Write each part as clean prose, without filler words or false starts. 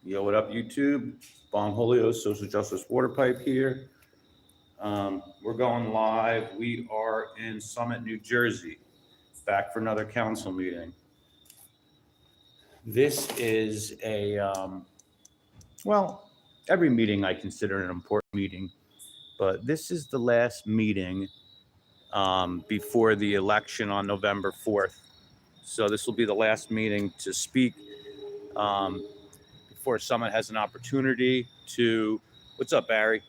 Yo, what up, YouTube? Bong Holio, Social Justice Waterpipe here. We're going live. We are in Summit, New Jersey, back for another council meeting. This is well, every meeting I consider an important meeting, but this is the last meeting before the election on November 4th. So this will be the last meeting to speak before Summit has an opportunity to, what's up, Barry?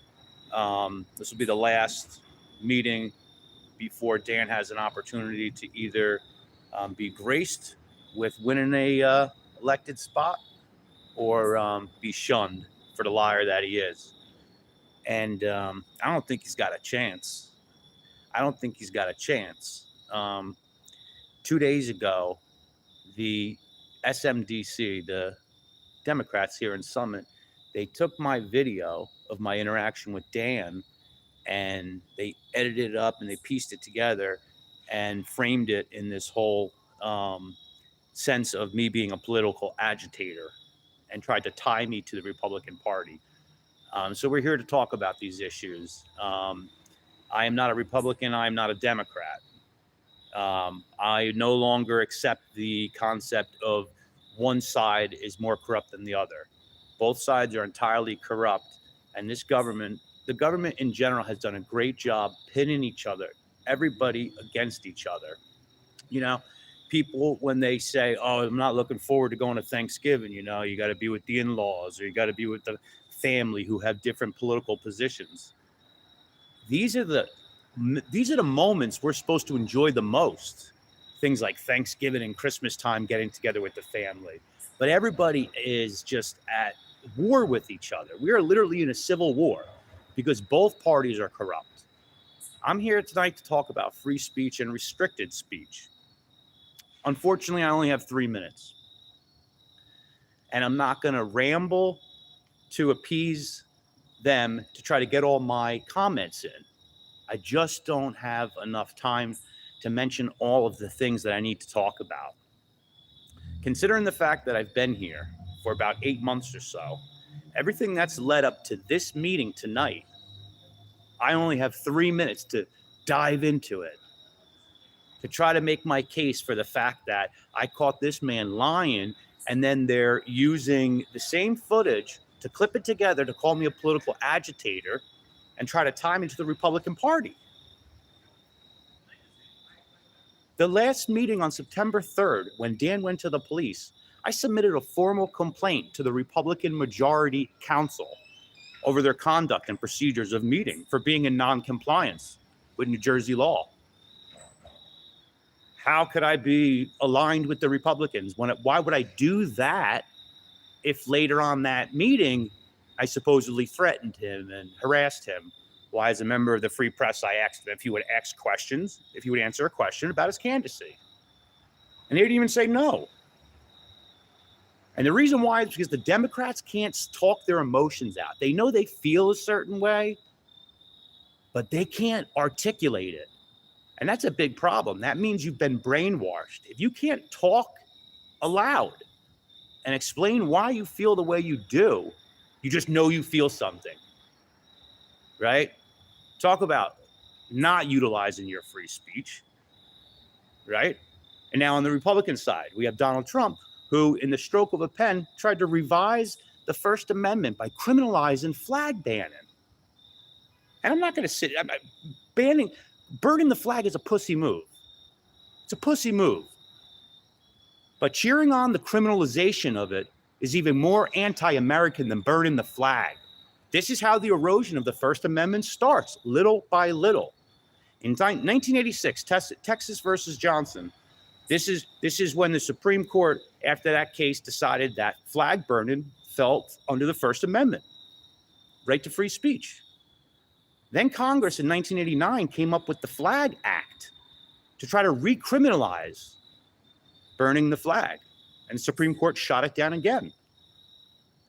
This will be the last meeting before Dan has an opportunity to either be graced with winning a elected spot or be shunned for the liar that he is. And I don't think he's got a chance. 2 days ago, the SMDC, the Democrats here in Summit, they took my video of my interaction with Dan and they edited it up and they pieced it together and framed it in this whole sense of me being a political agitator and tried to tie me to the Republican Party. So we're here to talk about these issues. I am not a Republican. I am not a Democrat. I no longer accept the concept of one side is more corrupt than the other. Both sides are entirely corrupt. And this government, the government in general, has done a great job pinning each other, everybody against each other. You know, people, when they say, oh, I'm not looking forward to going to Thanksgiving, you know, you got to be with the in-laws or you got to be with the family who have different political positions. These are the moments we're supposed to enjoy the most. Things like Thanksgiving and Christmas time, getting together with the family. But everybody is just at war with each other. We are literally in a civil war because both parties are corrupt. I'm here tonight to talk about free speech and restricted speech. Unfortunately, I only have 3 minutes. And I'm not going to ramble to appease them to try to get all my comments in. I just don't have enough time to mention all of the things that I need to talk about. Considering the fact that I've been here for about 8 months or so, everything that's led up to this meeting tonight, I only have 3 minutes to dive into it, to try to make my case for the fact that I caught this man lying, and then they're using the same footage to clip it together to call me a political agitator and try to tie me to the Republican Party. The last meeting on September 3rd, when Dan went to the police, I submitted a formal complaint to the Republican Majority Council over their conduct and procedures of meeting for being in non-compliance with New Jersey law. How could I be aligned with the Republicans? Why would I do that if later on that meeting, I supposedly threatened him and harassed him? Why, as a member of the Free Press, I asked him if he would ask questions, if he would answer a question about his candidacy. And he didn't even say no. And the reason why is because the Democrats can't talk their emotions out. They know they feel a certain way, but they can't articulate it. And that's a big problem. That means you've been brainwashed. If you can't talk aloud and explain why you feel the way you do, you just know you feel something, right? Talk about not utilizing your free speech, right? And now on the Republican side, we have Donald Trump, who in the stroke of a pen tried to revise the First Amendment by criminalizing flag banning. And I'm not going to burning the flag is a pussy move. It's a pussy move. But cheering on the criminalization of it is even more anti-American than burning the flag. This is how the erosion of the First Amendment starts, little by little. In 1986, Texas versus Johnson, this is when the Supreme Court, after that case, decided that flag burning fell under the First Amendment, right to free speech. Then Congress in 1989 came up with the Flag Act to try to recriminalize burning the flag. And the Supreme Court shot it down again.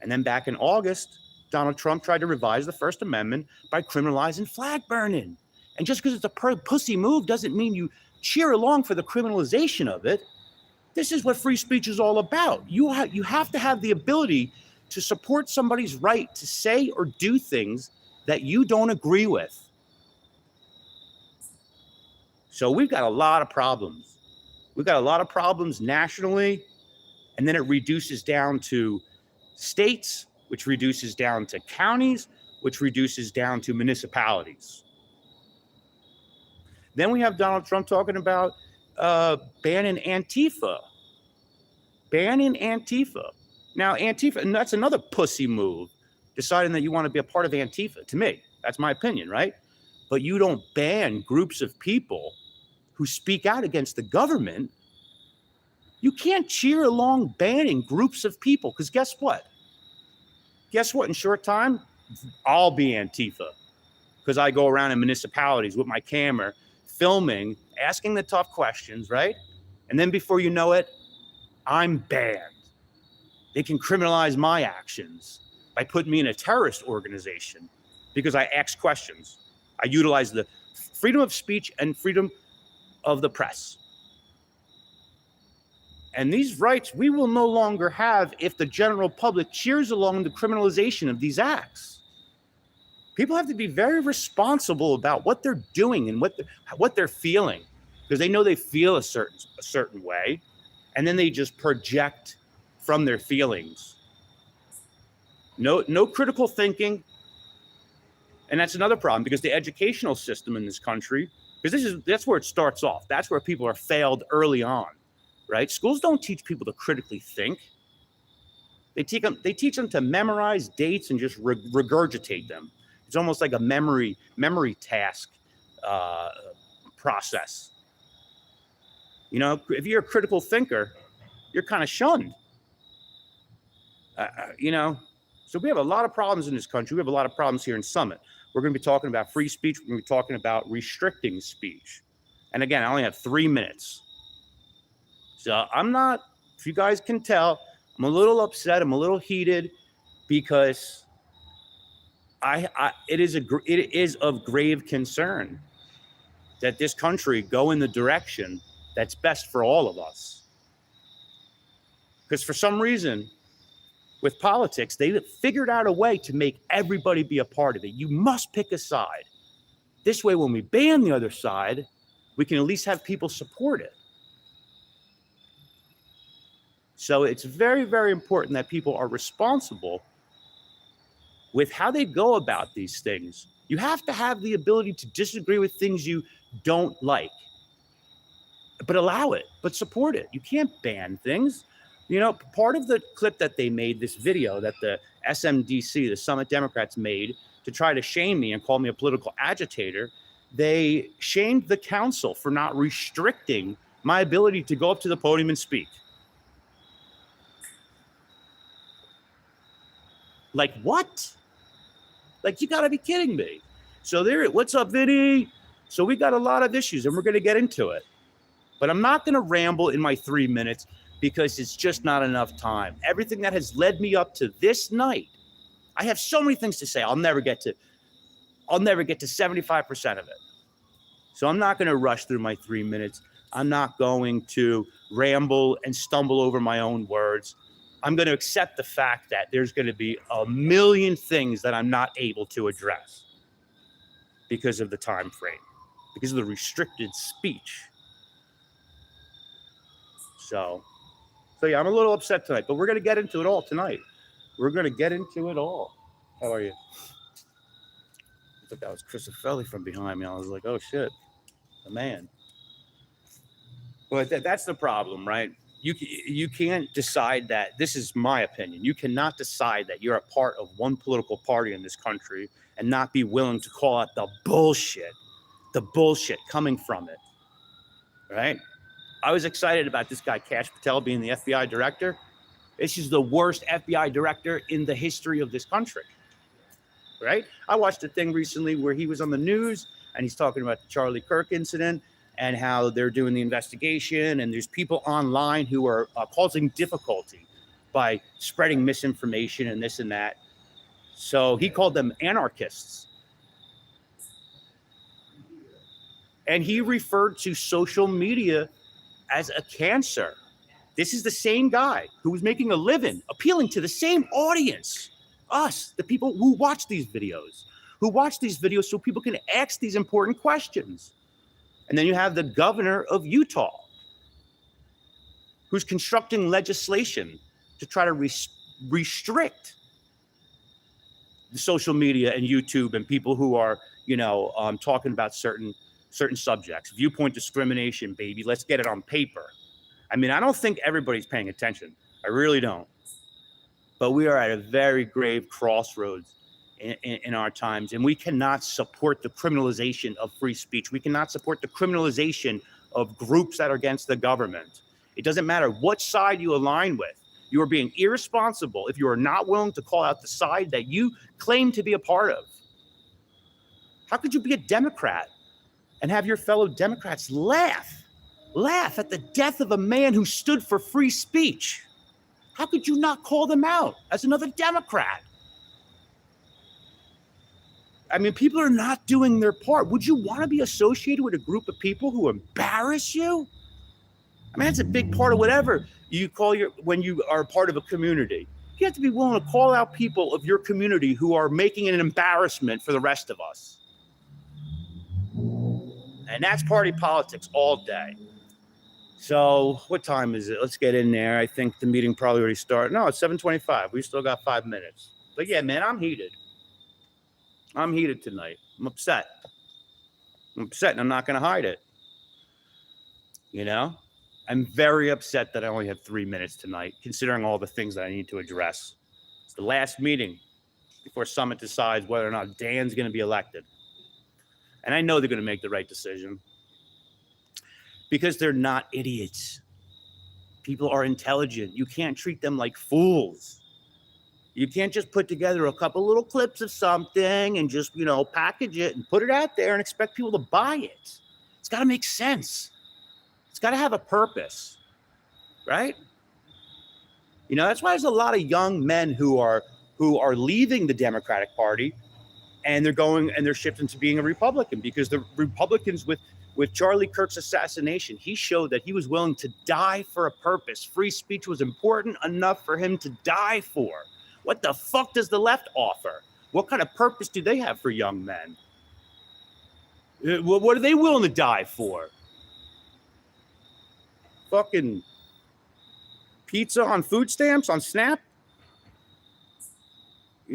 And then back in August, Donald Trump tried to revise the First Amendment by criminalizing flag burning. And just because it's a pussy move doesn't mean you cheer along for the criminalization of it. This is what free speech is all about. You have to have the ability to support somebody's right to say or do things that you don't agree with. So we've got a lot of problems. We've got a lot of problems nationally, and then it reduces down to states, which reduces down to counties, which reduces down to municipalities. Then we have Donald Trump talking about banning Antifa. Banning Antifa. Now, Antifa, and that's another pussy move, deciding that you want to be a part of Antifa. To me, that's my opinion, right? But you don't ban groups of people who speak out against the government. You can't cheer along banning groups of people, because guess what? Guess what? In short time, I'll be Antifa, because I go around in municipalities with my camera, filming, asking the tough questions, right? And then before you know it, I'm banned. They can criminalize my actions by putting me in a terrorist organization because I ask questions. I utilize the freedom of speech and freedom of the press. And these rights we will no longer have if the general public cheers along the criminalization of these acts. People have to be very responsible about what they're doing and what they're feeling, because they know they feel a certain way, and then they just project from their feelings. No critical thinking. And that's another problem, because the educational system in this country, because that's where it starts off. That's where people are failed early on, right? Schools don't teach people to critically think. They teach them to memorize dates and just regurgitate them. It's almost like a memory task process. You know, if you're a critical thinker, you're kind of shunned. You know, so we have a lot of problems in this country. We have a lot of problems here in Summit. We're going to be talking about free speech. We're going to be talking about restricting speech. And again, I only have 3 minutes. So I'm not, if you guys can tell, I'm a little upset. I'm a little heated because it is of grave concern that this country go in the direction that's best for all of us. Because for some reason, with politics, they figured out a way to make everybody be a part of it. You must pick a side. This way, when we ban the other side, we can at least have people support it. So it's very, very important that people are responsible with how they go about these things. You have to have the ability to disagree with things you don't like, but allow it, but support it. You can't ban things. You know, part of the clip that they made, this video that the SMDC, the Summit Democrats, made to try to shame me and call me a political agitator, they shamed the council for not restricting my ability to go up to the podium and speak. Like, what? Like, you gotta be kidding me. So what's up, Vinny? So we got a lot of issues and we're gonna get into it. But I'm not gonna ramble in my 3 minutes because it's just not enough time. Everything that has led me up to this night, I have so many things to say. I'll never get to 75% of it. So I'm not gonna rush through my 3 minutes. I'm not going to ramble and stumble over my own words. I'm going to accept the fact that there's going to be a million things that I'm not able to address because of the time frame, because of the restricted speech. So yeah, I'm a little upset tonight, but we're going to get into it all tonight. We're going to get into it all. How are you? I thought that was Christopher from behind me. I was like, oh shit, the man. But that's the problem, right? You can't decide that. This is my opinion. You cannot decide that you're a part of one political party in this country and not be willing to call out the bullshit coming from it, right? I was excited about this guy, Kash Patel, being the FBI director. This is the worst FBI director in the history of this country, right? I watched a thing recently where he was on the news and he's talking about the Charlie Kirk incident and how they're doing the investigation, and there's people online who are causing difficulty by spreading misinformation and this and that. So he called them anarchists. And he referred to social media as a cancer. This is the same guy who was making a living appealing to the same audience, us, the people who watch these videos, so people can ask these important questions. And then you have the governor of Utah, who's constructing legislation to try to restrict the social media and YouTube and people who are, talking about certain subjects. Viewpoint discrimination, baby. Let's get it on paper. I mean, I don't think everybody's paying attention. I really don't. But we are at a very grave crossroads in our times, and we cannot support the criminalization of free speech. We cannot support the criminalization of groups that are against the government. It doesn't matter what side you align with. You are being irresponsible if you are not willing to call out the side that you claim to be a part of. How could you be a Democrat and have your fellow Democrats laugh at the death of a man who stood for free speech? How could you not call them out as another Democrat? I mean, people are not doing their part. Would you want to be associated with a group of people who embarrass you? I mean, that's a big part of whatever you call when you are part of a community. You have to be willing to call out people of your community who are making an embarrassment for the rest of us. And that's party politics all day. So what time is it? Let's get in there. I think the meeting probably already started. No, it's 7:25. We still got 5 minutes. But yeah, man, I'm heated. I'm heated tonight. I'm upset. And I'm not going to hide it. I'm very upset that I only have 3 minutes tonight, considering all the things that I need to address. It's the last meeting before Summit decides whether or not Dan's going to be elected. And I know they're going to make the right decision because they're not idiots. People are intelligent. You can't treat them like fools. You can't just put together a couple little clips of something and just, package it and put it out there and expect people to buy it. It's got to make sense. It's got to have a purpose, right? That's why there's a lot of young men who are leaving the Democratic Party, and they're shifting to being a Republican, because the Republicans with Charlie Kirk's assassination, he showed that he was willing to die for a purpose. Free speech was important enough for him to die for. What the fuck does the left offer? What kind of purpose do they have for young men? What are they willing to die for? Fucking pizza on food stamps, on SNAP? I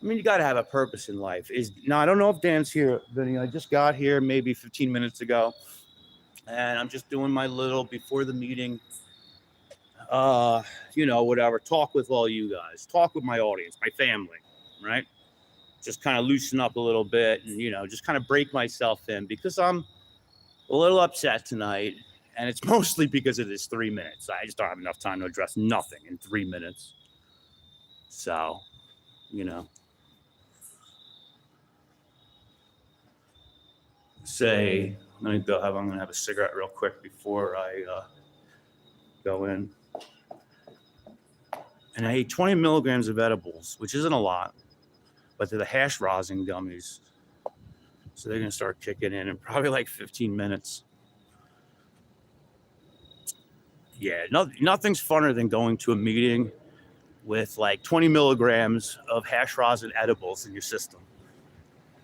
mean, you got to have a purpose in life. I don't know if Dan's here, Vinny. I just got here maybe 15 minutes ago, and I'm just doing my little before the meeting, whatever. Talk with all you guys. Talk with my audience, my family, right? Just kind of loosen up a little bit and, just kind of break myself in, because I'm a little upset tonight, and it's mostly because of this 3 minutes. I just don't have enough time to address nothing in 3 minutes. So, I'm going to have a cigarette real quick before I go in. And I ate 20 milligrams of edibles, which isn't a lot, but they're the hash rosin gummies. So they're going to start kicking in probably like 15 minutes. Yeah, nothing's funner than going to a meeting with like 20 milligrams of hash rosin edibles in your system.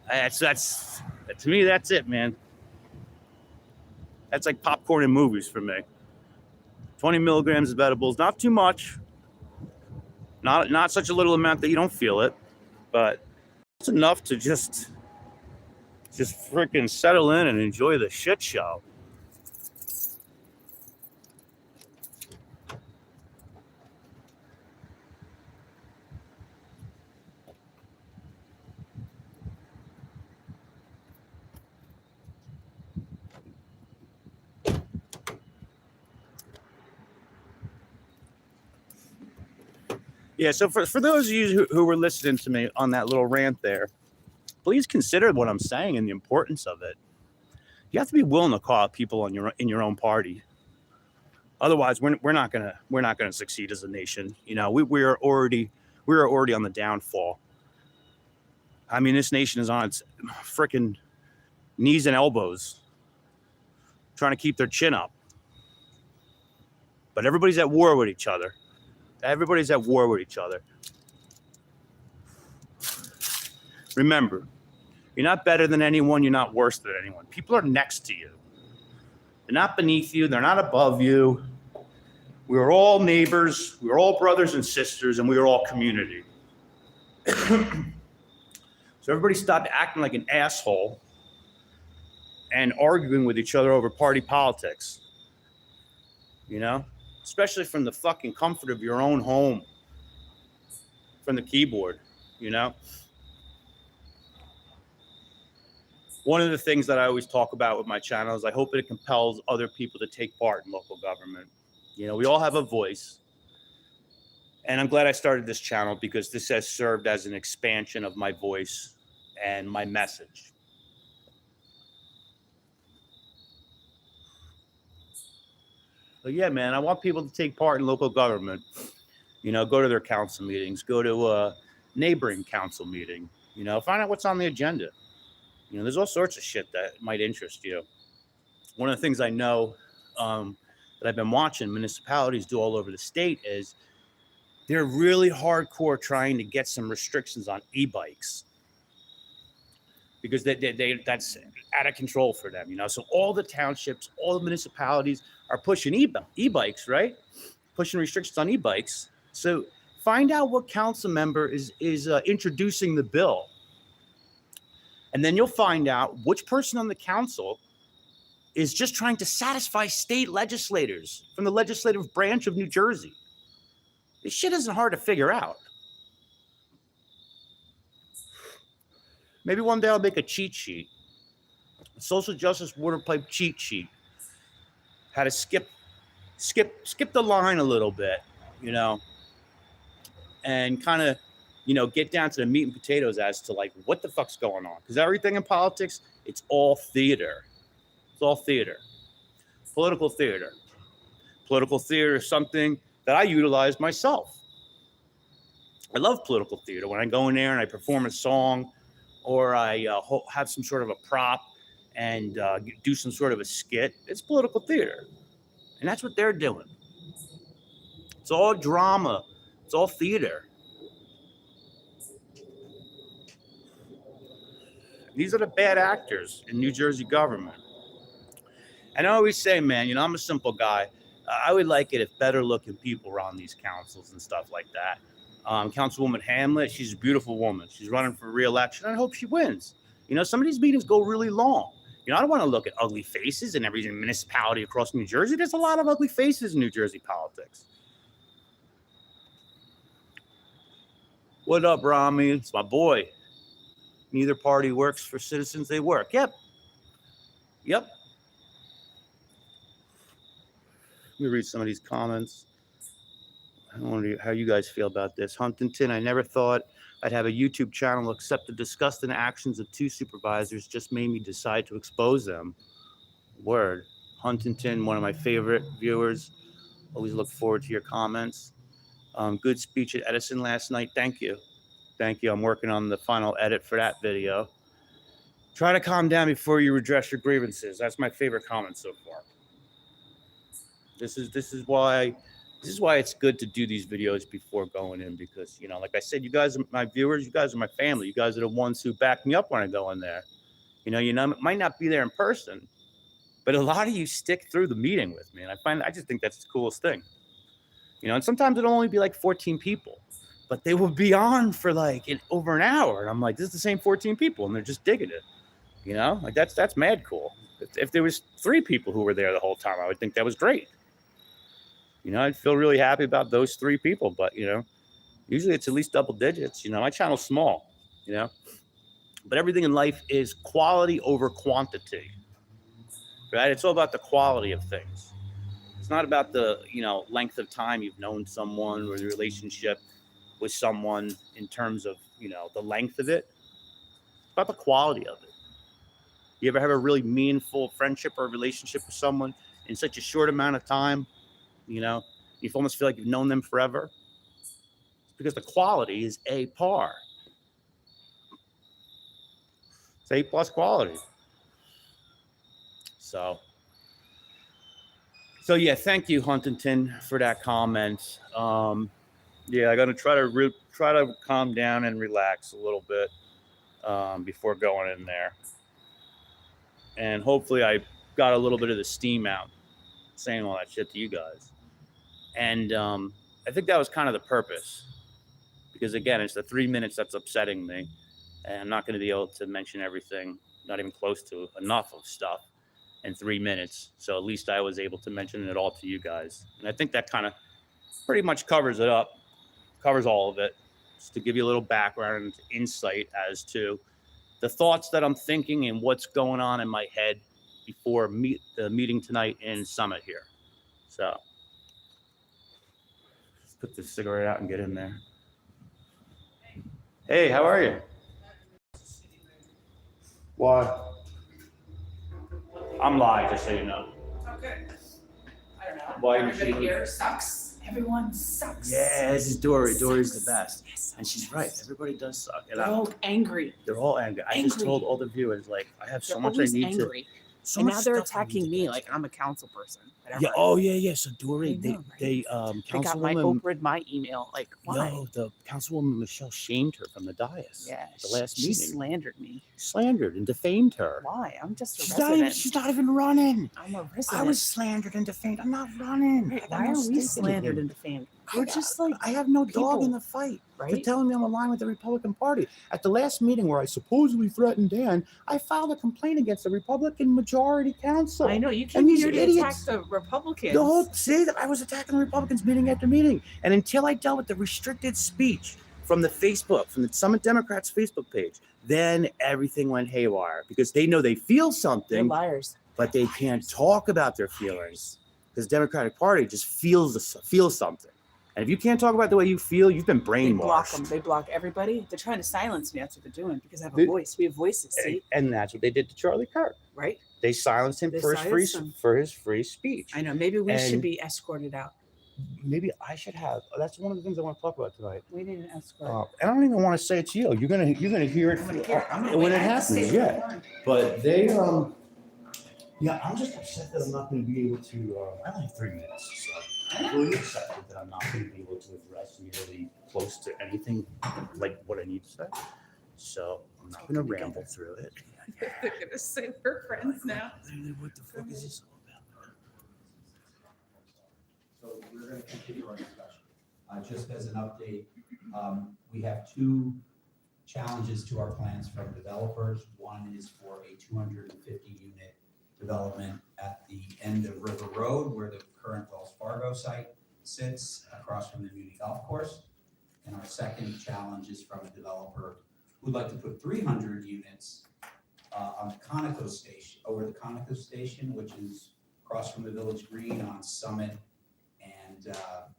That's to me, that's it, man. That's like popcorn in movies for me. 20 milligrams of edibles, not too much. Not such a little amount that you don't feel it, but it's enough to just freaking settle in and enjoy the shit show. Yeah, so for those of you who were listening to me on that little rant there, please consider what I'm saying and the importance of it. You have to be willing to call out people in your own party. Otherwise, we're not gonna succeed as a nation. We are already on the downfall. I mean, this nation is on its freaking knees and elbows, trying to keep their chin up. But everybody's at war with each other. Everybody's at war with each other. Remember, you're not better than anyone. You're not worse than anyone. People are next to you. They're not beneath you. They're not above you. We are all neighbors. We are all brothers and sisters, and we are all community. So everybody stop acting like an asshole and arguing with each other over party politics. You know? Especially from the fucking comfort of your own home. From the keyboard, you know? One of the things that I always talk about with my channel is I hope it compels other people to take part in local government. You know, we all have a voice. And I'm glad I started this channel because this has served as an expansion of my voice and my message. But yeah, man, I want people to take part in local government. You know, go to their council meetings, go to a neighboring council meeting, you know, find out what's on the agenda. You know, there's all sorts of shit that might interest you. One of the things I know that I've been watching municipalities do all over the state is they're really hardcore trying to get some restrictions on e-bikes because that's out of control for them, you know. So all the townships, all the municipalities are pushing e-bikes, right? Pushing restrictions on e-bikes. So find out what council member is introducing the bill. And then you'll find out which person on the council is just trying to satisfy state legislators from the legislative branch of New Jersey. This shit isn't hard to figure out. Maybe one day I'll make a cheat sheet, a social justice Waterpipe cheat sheet. How to skip the line a little bit, you know, and kind of, you know, get down to the meat and potatoes as to like what the fuck's going on. Because everything in politics, it's all theater. It's all theater. Political theater. Political theater is something that I utilize myself. I love political theater. When I go in there and I perform a song or I have some sort of a prop and do some sort of a skit, it's political theater. And that's what they're doing. It's all drama. It's all theater. These are the bad actors in New Jersey government. And I always say, man, you know, I'm a simple guy. I would like it if better looking people were on these councils and stuff like that. Councilwoman Hamlet, she's a beautiful woman. She's running for re-election. I hope she wins. You know, some of these meetings go really long. You know, I don't want to look at ugly faces in every municipality across New Jersey. There's a lot of ugly faces in New Jersey politics. What up, Rami? It's my boy. Neither party works for citizens, they work. Yep. Let me read some of these comments. I wonder how you guys feel about this. Huntington, I never thought I'd have a YouTube channel except the disgusting actions of two supervisors just made me decide to expose them. Word. Huntington, one of my favorite viewers. Always look forward to your comments. Good speech at Edison last night. Thank you. Thank you. I'm working on the final edit for that video. Try to calm down before you redress your grievances. That's my favorite comment so far. This is why it's good to do these videos before going in, because, you know, like I said, you guys are my viewers, you guys are my family, you guys are the ones who back me up when I go in there. You know, might not be there in person, but a lot of you stick through the meeting with me, and I just think that's the coolest thing. You know, and sometimes it'll only be like 14 people, but they will be on for like over an hour, and I'm like, this is the same 14 people, and they're just digging it. You know, like that's mad cool. If there was 3 people who were there the whole time, I would think that was great. You know, I'd feel really happy about those 3 people, but, you know, usually it's at least double digits. You know, my channel's small, you know, but everything in life is quality over quantity, right? It's all about the quality of things. It's not about the, you know, length of time you've known someone or the relationship with someone in terms of, you know, the length of it. It's about the quality of it. You ever have a really meaningful friendship or relationship with someone in such a short amount of time? You know, you almost feel like you've known them forever. It's because the quality is A par. It's A+ quality. So So yeah, thank you, Huntington, for that comment. Yeah, I got to try to calm down and relax a little bit before going in there, and hopefully I got a little bit of the steam out saying all that shit to you guys. And I think that was kind of the purpose, because again, it's the 3 minutes that's upsetting me, and I'm not going to be able to mention everything, not even close to enough of stuff in 3 minutes. So at least I was able to mention it all to you guys, and I think that kind of pretty much covers it up, covers all of it, just to give you a little background and insight as to the thoughts that I'm thinking and what's going on in my head before the meeting tonight in Summit here. So let's put this cigarette out and get in there. Hey, how are you? Why? I'm live, just so you know. Okay. I don't know. Why everybody here sucks. Everyone sucks. Yeah, this is Dory. Sucks. Dory's the best. Yes, And she's right. Everybody does suck. And they're all angry. They're all angry. I just told all the viewers, like, I have so much I need angry. to. So and much now they're stuff I need attacking to me get like to. I'm a council person. Yeah. Oh yeah. So Dory, I know, they got my Councilwoman. Oprah my email. Like, why? No, the Councilwoman Michelle shamed her from the dais. Yeah. The last she meeting. slandered me. Slandered and defamed her. Why? I'm just a She's resident. she's not even running. I'm a resident. I was slandered and defamed. I'm not running. Right, I got why no are we stake in the slandered game. and defamed? We're just like I have no dog people, in the fight. right? They're telling me I'm aligned with the Republican Party. At the last meeting where I supposedly threatened Dan, I filed a complaint against the Republican majority council. I know you And came these here to attack idiots- the Republicans. The whole I was attacking the Republicans meeting after meeting. And until I dealt with the restricted speech from the Summit Democrats Facebook page, then everything went haywire, because they know they feel They're something, liars. but they can't talk about their feelings, because the Democratic Party just feels something. And if you can't talk about the way you feel, you've been brainwashed. They block them. They block everybody. They're trying to silence me. That's what they're doing, because I have a voice. We have voices. See? And that's what they did to Charlie Kirk. Right? They silenced him for his free speech. I know. Maybe we should be escorted out. Maybe I should have. That's one of the things I want to talk about tonight. We need an escort. I don't even want to say it to you. You're gonna hear it when it happens. Yeah. But they yeah, I'm just upset that I'm not going to be able to. I only have 3 minutes, so I'm really upset that I'm not going to be able to address nearly close to anything like what I need to say. So I'm not going to ramble through it. They're gonna say we're friends now. What the fuck is this all about? So we're going to continue our discussion. Just as an update, we have 2 challenges to our plans from developers. One is for a 250 unit development at the end of River Road, where the current Wells Fargo site sits, across from the Muni Golf Course. And our second challenge is from a developer who'd like to put 300 units on the Conoco Station, over the Conoco Station, which is across from the Village Green on Summit and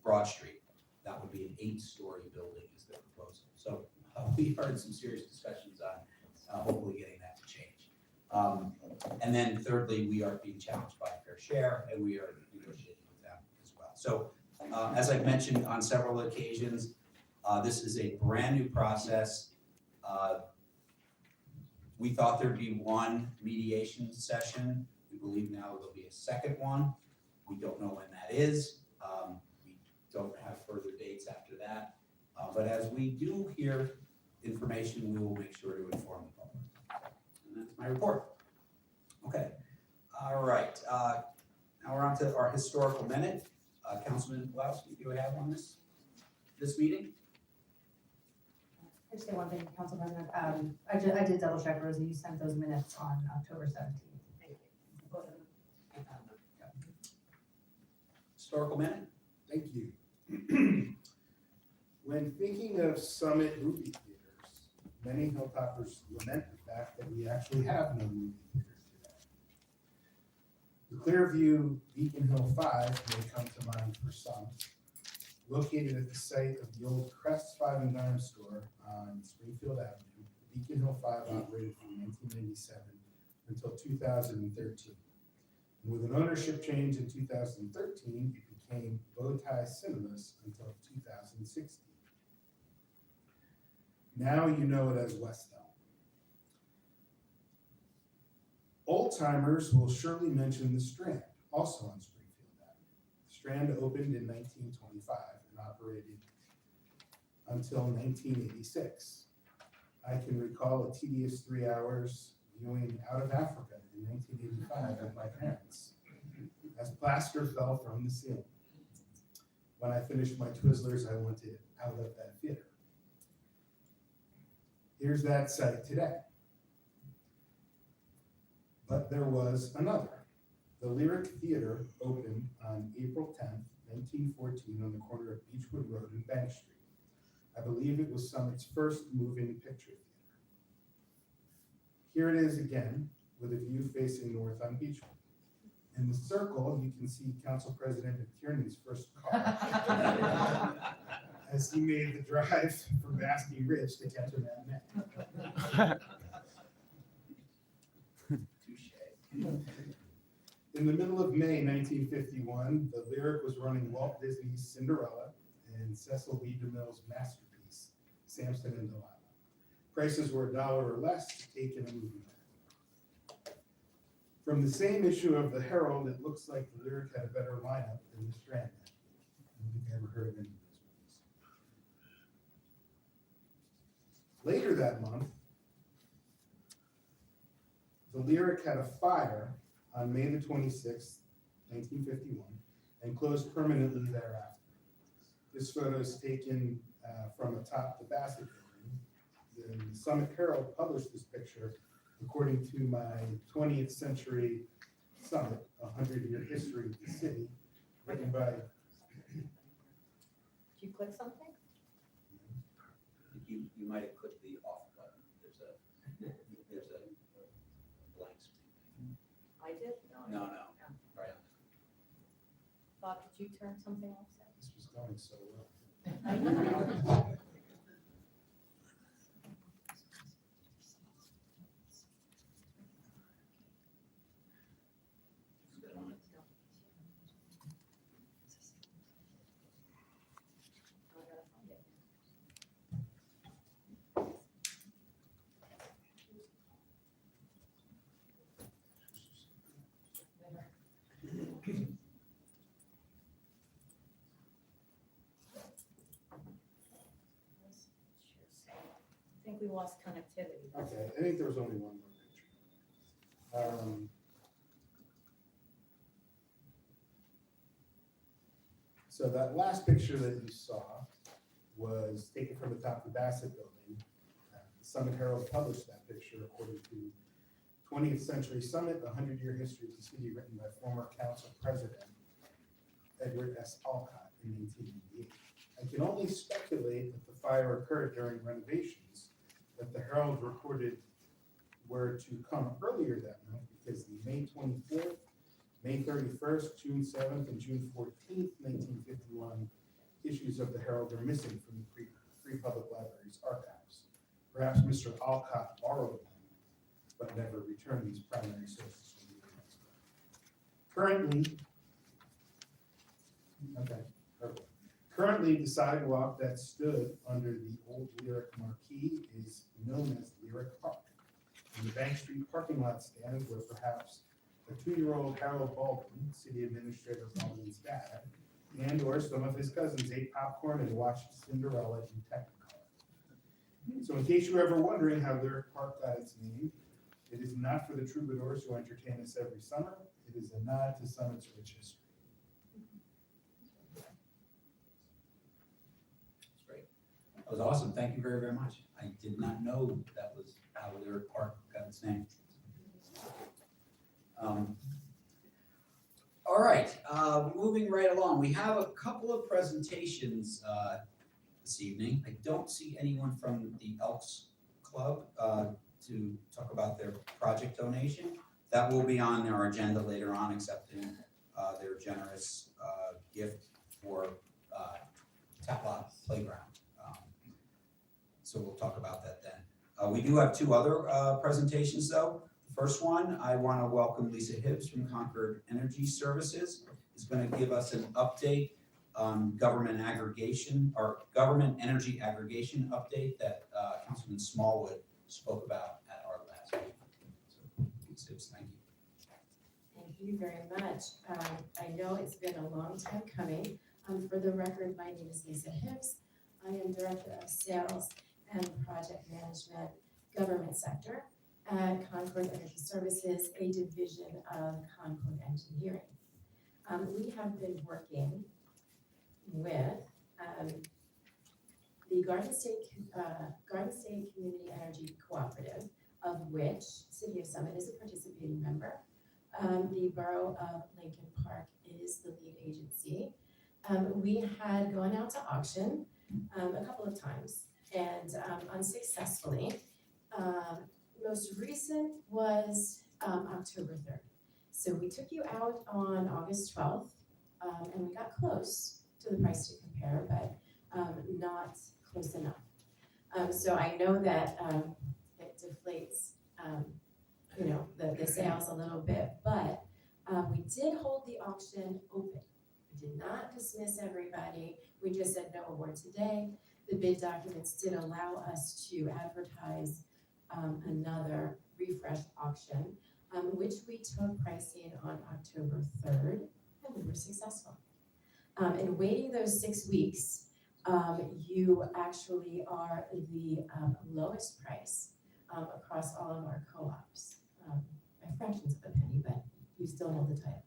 Broad Street. That would be an 8-story building is the proposal. So we heard some serious discussions on hopefully getting that to change. And then thirdly, we are being challenged by Fair Share, and we are negotiating with them as well. So as I've mentioned on several occasions, this is a brand new process. We thought there'd be one mediation session. We believe now there'll be a second one. We don't know when that is. We don't have further dates after that. But as we do hear information, we will make sure to inform the public. And that's my report. Okay. All right. Now we're on to our historical minute. Councilman Wowski, do you have on this meeting? I just say one thing, Council President. I did double check, Rosie. You sent those minutes on October 17th. Thank you. Historical minute? Thank you. When thinking of Summit movie theaters, many Hilltoppers lament the fact that we actually have no movie theater today. The Clearview Beacon Hill 5 may come to mind for some. Located at the site of the old Crest 5 and Dime store on Springfield Avenue, Beacon Hill 5 operated from 1997 until 2013. And with an ownership change in 2013, it became Bowtie Cinemas until 2016. Now you know it as West Elm. Old timers will surely mention the Strand, also on Springfield Avenue. Strand opened in 1925 and operated until 1986. I can recall a tedious 3 hours viewing Out of Africa in 1985 with my parents as plaster fell from the ceiling. When I finished my Twizzlers, I wanted out of that theater. Here's that site today. But there was another. The Lyric Theater opened on April 10th, 1914 on the corner of Beechwood Road and Bank Street. I believe it was Summit's first moving picture theater. Here it is again, with a view facing north on Beechwood. In the circle, you can see Council President McTierney's first car as he made the drive from Basking Ridge to catch a matinee. In the middle of May 1951, the Lyric was running Walt Disney's Cinderella and Cecil B. DeMille's masterpiece, Samson and Delilah. Prices were $1 or less to take in a movie night. From the same issue of the Herald, it looks like the Lyric had a better lineup than the Strand had. I don't think I ever heard of any of those movies. Later that month, the Lyric had a fire on May the 26th, 1951, and closed permanently thereafter. This photo is taken from atop the Bassett building. The Summit Herald published this picture according to my 20th century Summit, a 100-year history of the city, written by. Did you click something? You might have clicked the off button. There's a blank screen. I did? No, right on. Bob, did you turn something off? This was going so well. I think we lost connectivity. Okay, I think there was only one more picture. So that last picture that you saw was taken from the top of the Bassett building. The Summit Herald published that picture according to 20th Century Summit, the 100-year history of the city, written by former council president Edward S. Alcott in 1998. I can only speculate that the fire occurred during renovations that the Herald reported were to come earlier that month because the May 24th, May 31st, June 7th, and June 14th, 1951 issues of the Herald are missing from the Free Public Library's archives. Perhaps Mr. Alcott borrowed them, but never returned these primary sources from the UNESCO. Currently, the sidewalk that stood under the old Lyric marquee is known as Lyric Park. And the Bank Street parking lot stands where perhaps a 2-year-old Harold Baldwin, city administrator Baldwin's dad, and or some of his cousins ate popcorn and watched Cinderella in Technicolor. So in case you were ever wondering how Lyric Park got its name, it is not for the troubadours who entertain us every summer. It is a nod to Summit's rich history. That was awesome. Thank you very, very much. I did not know that was how Lyric Park got its name. All right, moving right along. We have a couple of presentations this evening. I don't see anyone from the Elks Club to talk about their project donation. That will be on our agenda later on, accepting their generous gift for Taplock Playground. So we'll talk about that then. We do have 2 other presentations though. The first one, I want to welcome Lisa Hibbs from Concord Energy Services. Is going to give us an update on government aggregation or government energy aggregation update that Councilman Smallwood spoke about at our last meeting. So, Ms. Hibbs, thank you. Thank you very much. I know it's been a long time coming. For the record, my name is Lisa Hibbs. I am Director of Sales and Project Management, Government Sector at Concord Energy Services, a division of Concord Engineering. We have been working with the Garden State Community Energy Cooperative, of which City of Summit is a participating member. The Borough of Lincoln Park is the lead agency. We had gone out to auction a couple of times and unsuccessfully. Most recent was October 3rd. So we took you out on August 12th and we got close to the price to compare, but not close enough. So I know that it deflates the sales a little bit, but we did hold the auction open. We did not dismiss everybody. We just said no award today. The bid documents did allow us to advertise another refresh auction, which we took pricing on October 3rd, and we were successful. In waiting those 6 weeks, you actually are the lowest price across all of our co-ops, by fractions of a penny, but you still hold the title.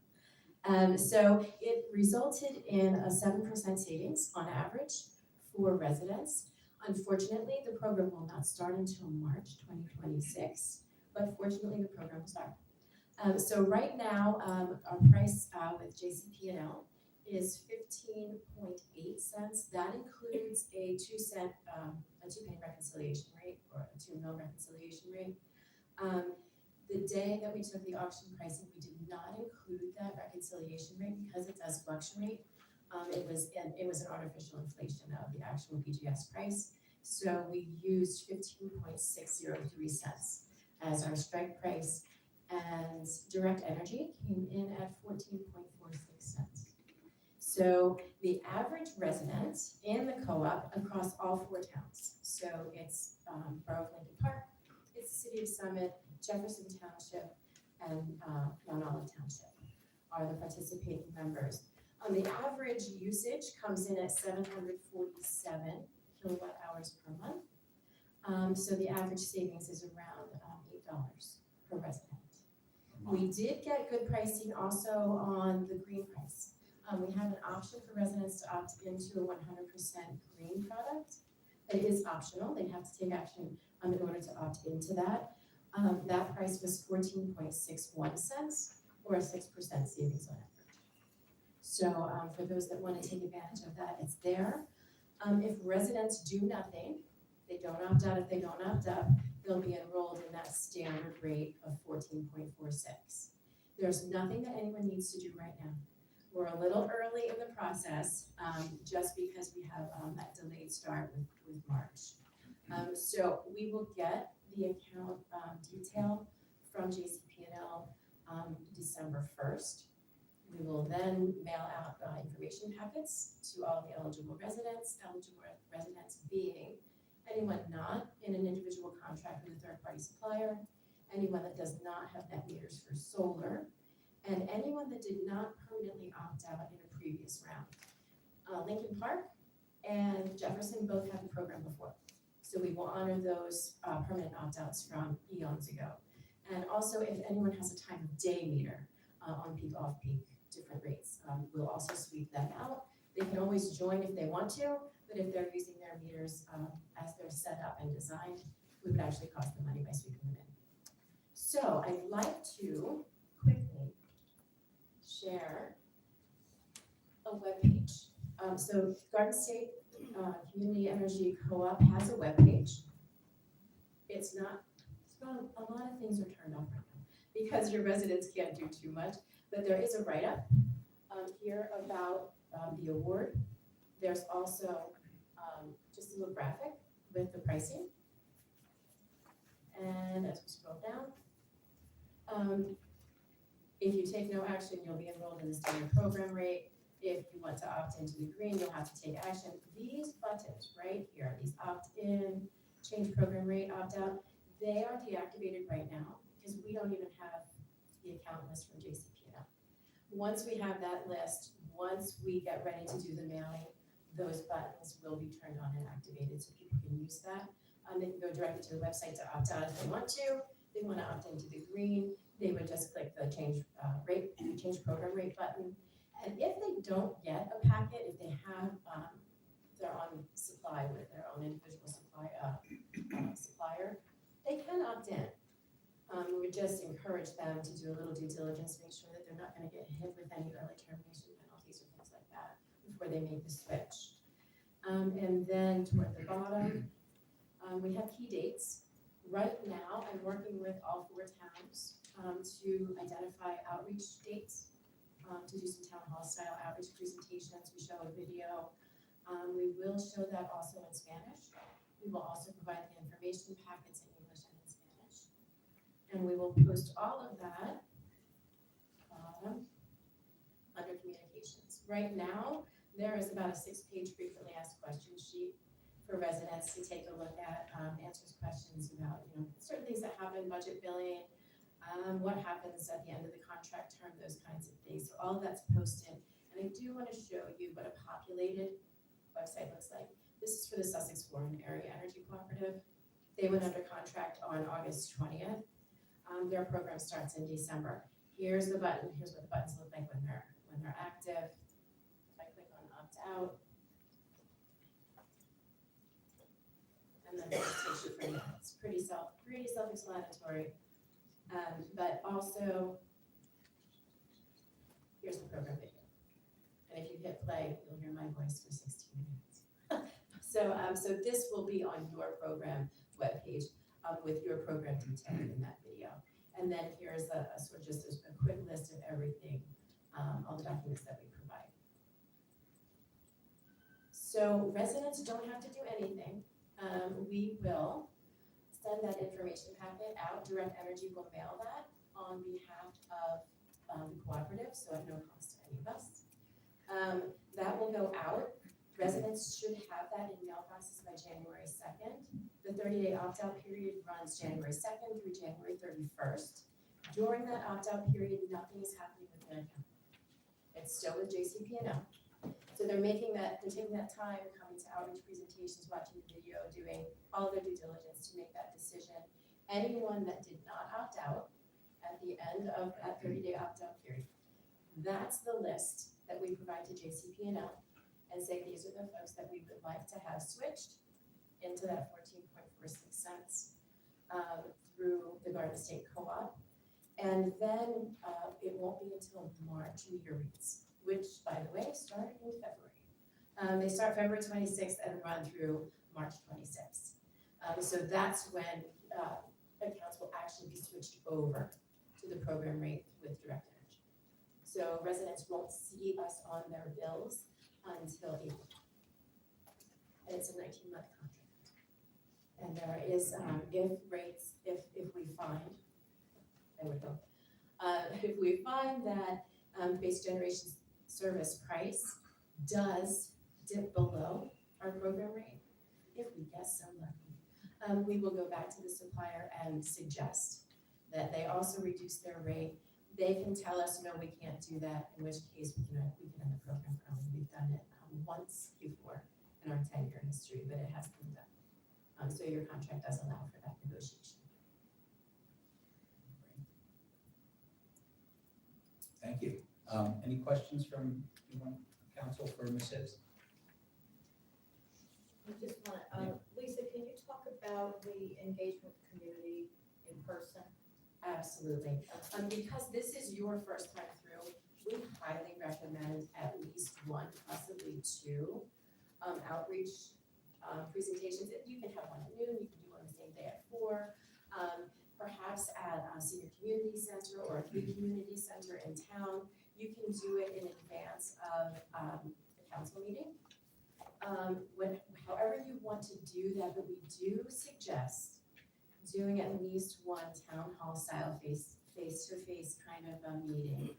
So it resulted in a 7% savings on average for residents. Unfortunately, the program will not start until March 2026, but fortunately the program will start. So right now, our price with JCP&L is 15.8 cents. That includes a 2-penny reconciliation rate, or a 2 mil reconciliation rate. The day that we took the auction pricing, we did not include that reconciliation rate because it does fluctuate. It was an artificial inflation of the actual BGS price. So we used 15.603 cents as our strike price, and direct energy came in at 14.46 cents. So the average resident in the co-op across all 4 towns, so it's Borough of Lincoln Park, it's the City of Summit, Jefferson Township, and Mount Olive Township are the participating members. The average usage comes in at 747 kilowatt hours per month. So the average savings is around $8 per resident. We did get good pricing also on the green price. We have an option for residents to opt into a 100% green product. It is optional. They have to take action in order to opt into that. That price was 14.61 cents, or a 6% savings on average. So for those that want to take advantage of that, it's there. If residents do nothing, they don't opt out. If they don't opt up, they'll be enrolled in that standard rate of 14.46. There's nothing that anyone needs to do right now. We're a little early in the process, just because we have that delayed start with March. So we will get the account detail from JCP&L December 1st. We will then mail out information packets to all the eligible residents being anyone not in an individual contract with a third-party supplier, anyone that does not have net meters for solar, and anyone that did not permanently opt out in a previous round. Lincoln Park and Jefferson both had the program before, so we will honor those permanent opt-outs from eons ago. And also, if anyone has a time of day meter, on peak, off peak, different rates, we'll also sweep that out. They can always join if they want to, but if they're using their meters as they're set up and designed, we would actually cost them money by sweeping them in. So I'd like to quickly share a webpage. So Garden State Community Energy Co-op has a webpage. It's not, a lot of things are turned off right now because your residents can't do too much, but there is a write-up here about the award. There's also just a little graphic with the pricing. And as we scroll down, if you take no action, you'll be enrolled in the standard program rate. If you want to opt into the green, you'll have to take action. These buttons right here, these opt-in, change program rate, opt-out, they are deactivated right now because we don't even have the account list from JCP&L. once we have that list, once we get ready to do the mailing, those buttons will be turned on and activated so people can use that. They can go directly to the website to opt out if they want to. If they want to opt into the green, they would just click the change program rate button. And if they don't get a packet, if they have, they're on supply with their own individual supplier, they can opt in. We would just encourage them to do a little due diligence, make sure that they're not gonna get hit with any early termination penalties or things like that before they make the switch. And then toward the bottom, we have key dates. Right now, I'm working with all 4 towns to identify outreach dates, to do some town hall style outreach presentations. We show a video. We will show that also in Spanish. We will also provide the information packets in English and in Spanish. And we will post all of that under communications. Right now, there is about a 6-page frequently asked questions sheet for residents to take a look at, answers questions about, certain things that happen, budget billing, what happens at the end of the contract term, those kinds of things. So all of that's posted. And I do want to show you what a populated website looks like. This is for the Sussex Warren Area Energy Cooperative. They went under contract on August 20th. Their program starts in December. Here's the button. Here's what the buttons look like when they're active. If I click on opt out, and then it just takes you from there. It's pretty self-explanatory. But also, here's the program video. And if you hit play, you'll hear my voice for 16 minutes. So this will be on your program webpage with your program detailed in that video. And then here's a sort of just a quick list of everything, all the documents that we provide. So residents don't have to do anything. We will send that information packet out. Direct Energy will mail that on behalf of the cooperative, so at no cost to any of us. That will go out. Residents should have that in mailboxes by January 2nd. The 30-day opt-out period runs January 2nd through January 31st. During that opt-out period, nothing is happening with an account. It's still with JCP&L. So they're taking that time, coming to outreach presentations, watching the video, doing all their due diligence to make that decision. Anyone that did not opt out at the end of that 30-day opt-out period, that's the list that we provide to JCP&L and say these are the folks that we would like to have switched into that 14.46 cents through the Garden State Co-op. And then it won't be until March meter reads, which, by the way, start in February. They start February 26th and run through March 26th. So that's when accounts will actually be switched over to the program rate with Direct Energy. So residents won't see us on their bills until April. And it's a 19-month contract. And there is, if we find, I would hope, if we find that base generation service price does dip below our program rate, if we get so lucky, we will go back to the supplier and suggest that they also reduce their rate. They can tell us, no, we can't do that, in which case we can end the program early. We've done it once before in our 10-year history, but it has been done. So your contract does allow for that negotiation. Thank you. Any questions from anyone, council, for Ms. Hibbs? I just want, Lisa, can you talk about the engagement community in person? Absolutely. Because this is your first time through, we highly recommend at least 1, possibly 2 outreach presentations. You can have one at noon, you can do one the same day at 4. Perhaps at a senior community center or a big community center in town. You can do it in advance of the council meeting. However you want to do that, but we do suggest doing at least 1 town hall style face-to-face kind of a meeting,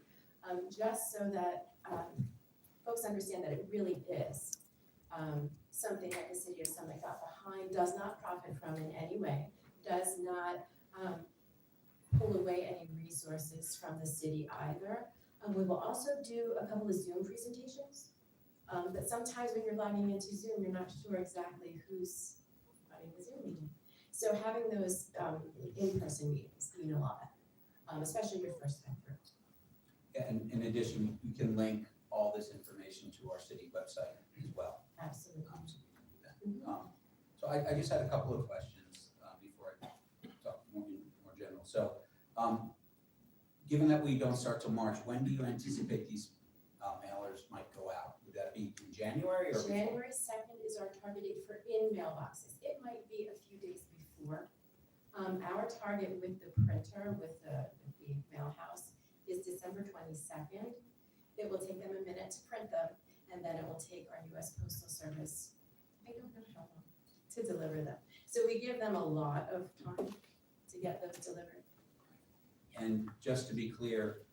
just so that folks understand that it really is something that the city of Summit got behind, does not profit from in any way, does not pull away any resources from the city either. We will also do a couple of Zoom presentations. But sometimes when you're logging into Zoom, you're not sure exactly who's running the Zoom meeting. So having those in-person meetings mean a lot, especially your first time through. And in addition, we can link all this information to our city website as well. Absolutely. So I just had a couple of questions before I talk more general. So given that we don't start till March, when do you anticipate these mailers might go out? Would that be in January or before? January 2nd is our target date for in mailboxes. It might be a few days before. Our target with the printer, with the mail house, is December 22nd. It will take them a minute to print them, and then it will take our US Postal Service, I don't know how long, to deliver them. So we give them a lot of time to get those delivered. And just to be clear,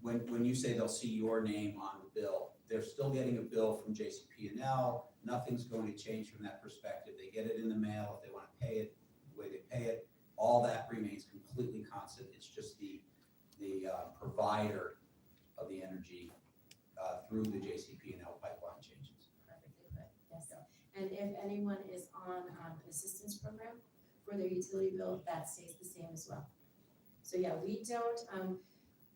when you say they'll see your name on the bill, they're still getting a bill from JCP&L. Nothing's going to change from that perspective. They get it in the mail. If they want to pay it, the way they pay it, all that remains completely constant. It's just the provider of the energy through the JCP&L pipeline changes. Perfectly put, yes. And if anyone is on an assistance program for their utility bill, that stays the same as well. So yeah, we don't,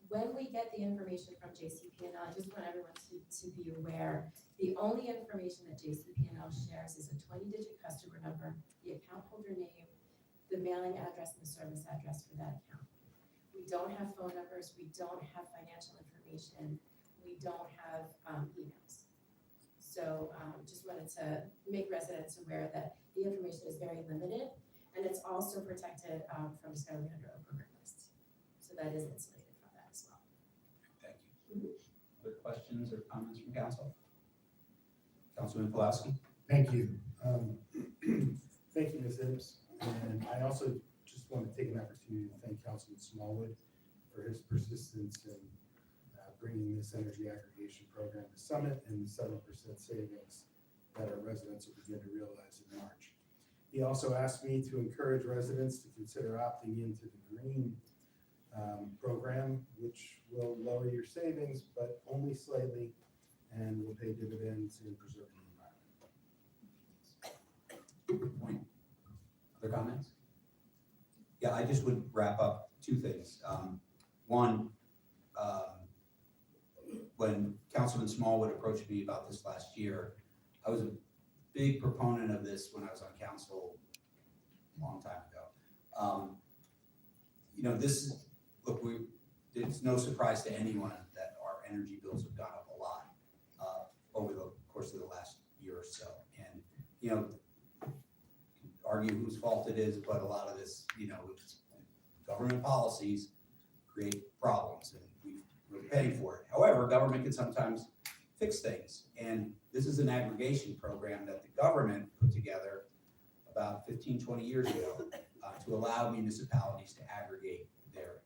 when we get the information from JCP&L, I just want everyone to be aware, the only information that JCP&L shares is a 20-digit customer number, the account holder name, the mailing address, and the service address for that account. We don't have phone numbers, we don't have financial information, we don't have emails. So just wanted to make residents aware that the information is very limited, and it's also protected from discovery under open requests. So that is insulated from that as well. Thank you. Other questions or comments from council? Councilman Pulaski? Thank you. Thank you, Ms. Hibbs. And I also just want to take an opportunity to thank Councilman Smallwood for his persistence in bringing this energy aggregation program to Summit and the 7% savings that our residents will begin to realize in March. He also asked me to encourage residents to consider opting into the green program, which will lower your savings, but only slightly, and will pay dividends in preserving the environment. Good point. Other comments? Yeah, I just would wrap up two things. One, when Councilman Smallwood approached me about this last year, I was a big proponent of this when I was on council a long time ago. It's no surprise to anyone that our energy bills have gone up a lot over the course of the last year or so. And, argue whose fault it is, but a lot of this, it's government policies create problems and we're paying for it. However, government can sometimes fix things. And this is an aggregation program that the government put together about 15, 20 years ago to allow municipalities to aggregate their,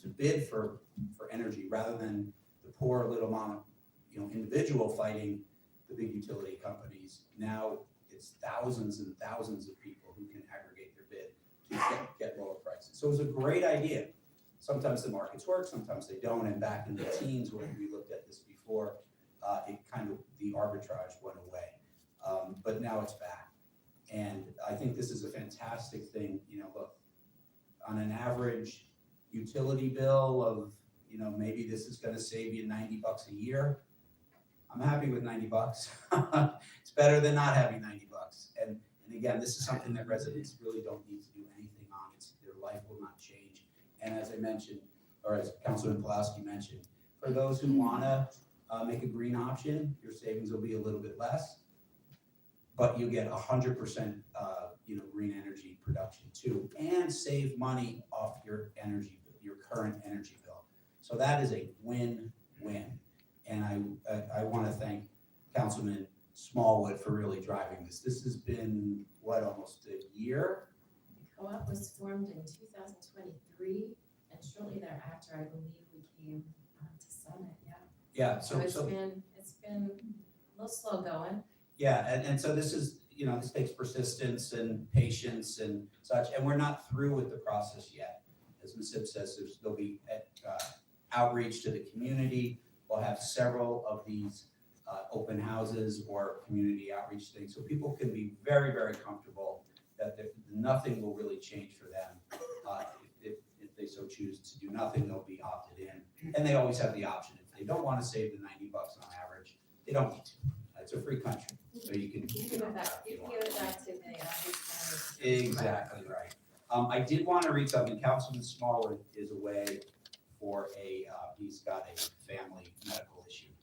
to bid for energy rather than the poor little individual fighting the big utility companies. Now it's thousands and thousands of people who can aggregate their bid to get lower prices. So it was a great idea. Sometimes the markets work, sometimes they don't. And back in the teens when we looked at this before, the arbitrage went away. But now it's back. And I think this is a fantastic thing. Look, on an average utility bill of, maybe this is going to save you $90 a year. I'm happy with $90. It's better than not having $90. And again, this is something that residents really don't need to do anything on. Their life will not change. And as I mentioned, or as Councilman Pulaski mentioned, for those who want to make a green option, your savings will be a little bit less, but you get 100% green energy production too, and save money off your current energy bill. So that is a win-win. And I want to thank Councilman Smallwood for really driving this. This has been, almost a year? The co-op was formed in 2023, and shortly thereafter, I believe we came to Summit, yeah. Yeah, So it's been a little slow going. Yeah, and so this is, this takes persistence and patience and such, and we're not through with the process yet. As Ms. Hibbs says, there'll be outreach to the community. We'll have several of these open houses or community outreach things, so people can be very, very comfortable that nothing will really change for them. If they so choose to do nothing, they'll be opted in, and they always have the option. If they don't want to save the $90 on average, they don't need to. It's a free country, so you can. You can give it back to the, Exactly right. I did want to reach out, and Councilman Small is away for he's got a family medical issue.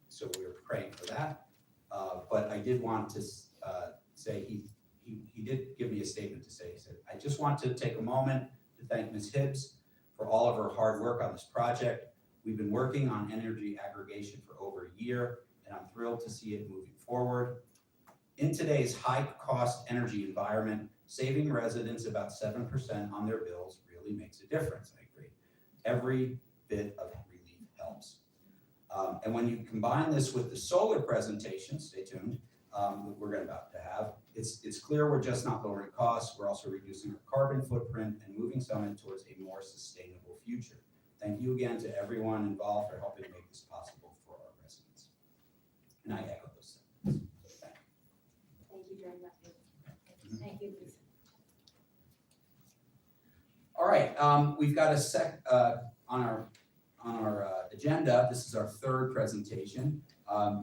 So we were praying for that. But I did want to say he did give me a statement to say. He said, I just want to take a moment to thank Ms. Hibbs for all of her hard work on this project. We've been working on energy aggregation for over a year, and I'm thrilled to see it moving forward. In today's high-cost energy environment, saving residents about 7% on their bills really makes a difference. I agree. Every bit of relief helps. And when you combine this with the solar presentation, stay tuned, we're about to have, it's clear we're just not lowering costs, we're also reducing our carbon footprint and moving Summit towards a more sustainable future. Thank you again to everyone involved for helping make this possible for our residents. And I echo those sentiments. thank you very much. Thank you, Lisa. All right, we've got on our agenda. This is our third presentation.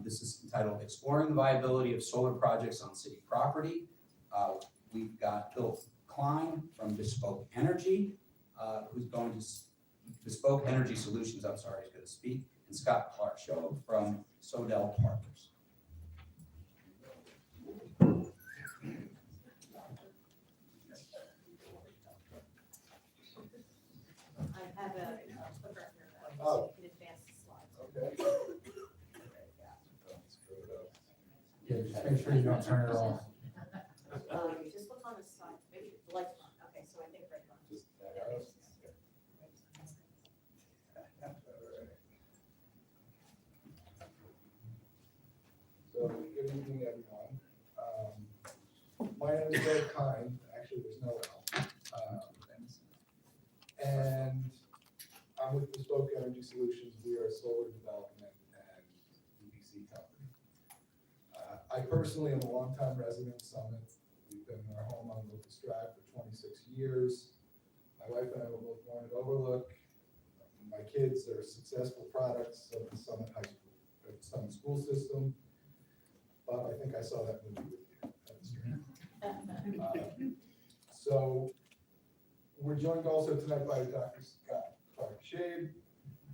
This is entitled "Exploring the Viability of Solar Projects on City Property." We've got Bill Klein from Bespoke Energy, who's going to Bespoke Energy Solutions. I'm sorry, is going to speak, and Scott Clark Show from Sodell Partners. I have a clicker here, so Oh. you can advance the slides. Okay. Yeah, just make sure you don't turn it off. Just look on the side, maybe the light's on, okay, so I think right on. Just that arrow. So, good evening, everyone. My name is Bill Kine, actually, there's no L. And I'm with Bespoke Energy Solutions. We are a solar development and EPC company. I personally am a longtime resident of Summit. We've been in our home on Locust Drive for 26 years. My wife and I were both born at Overlook. My kids are successful products of the Summit High School, the Summit school system. Bob, I think I saw that movie with you. So we're joined also tonight by Dr. Scott Clark Shade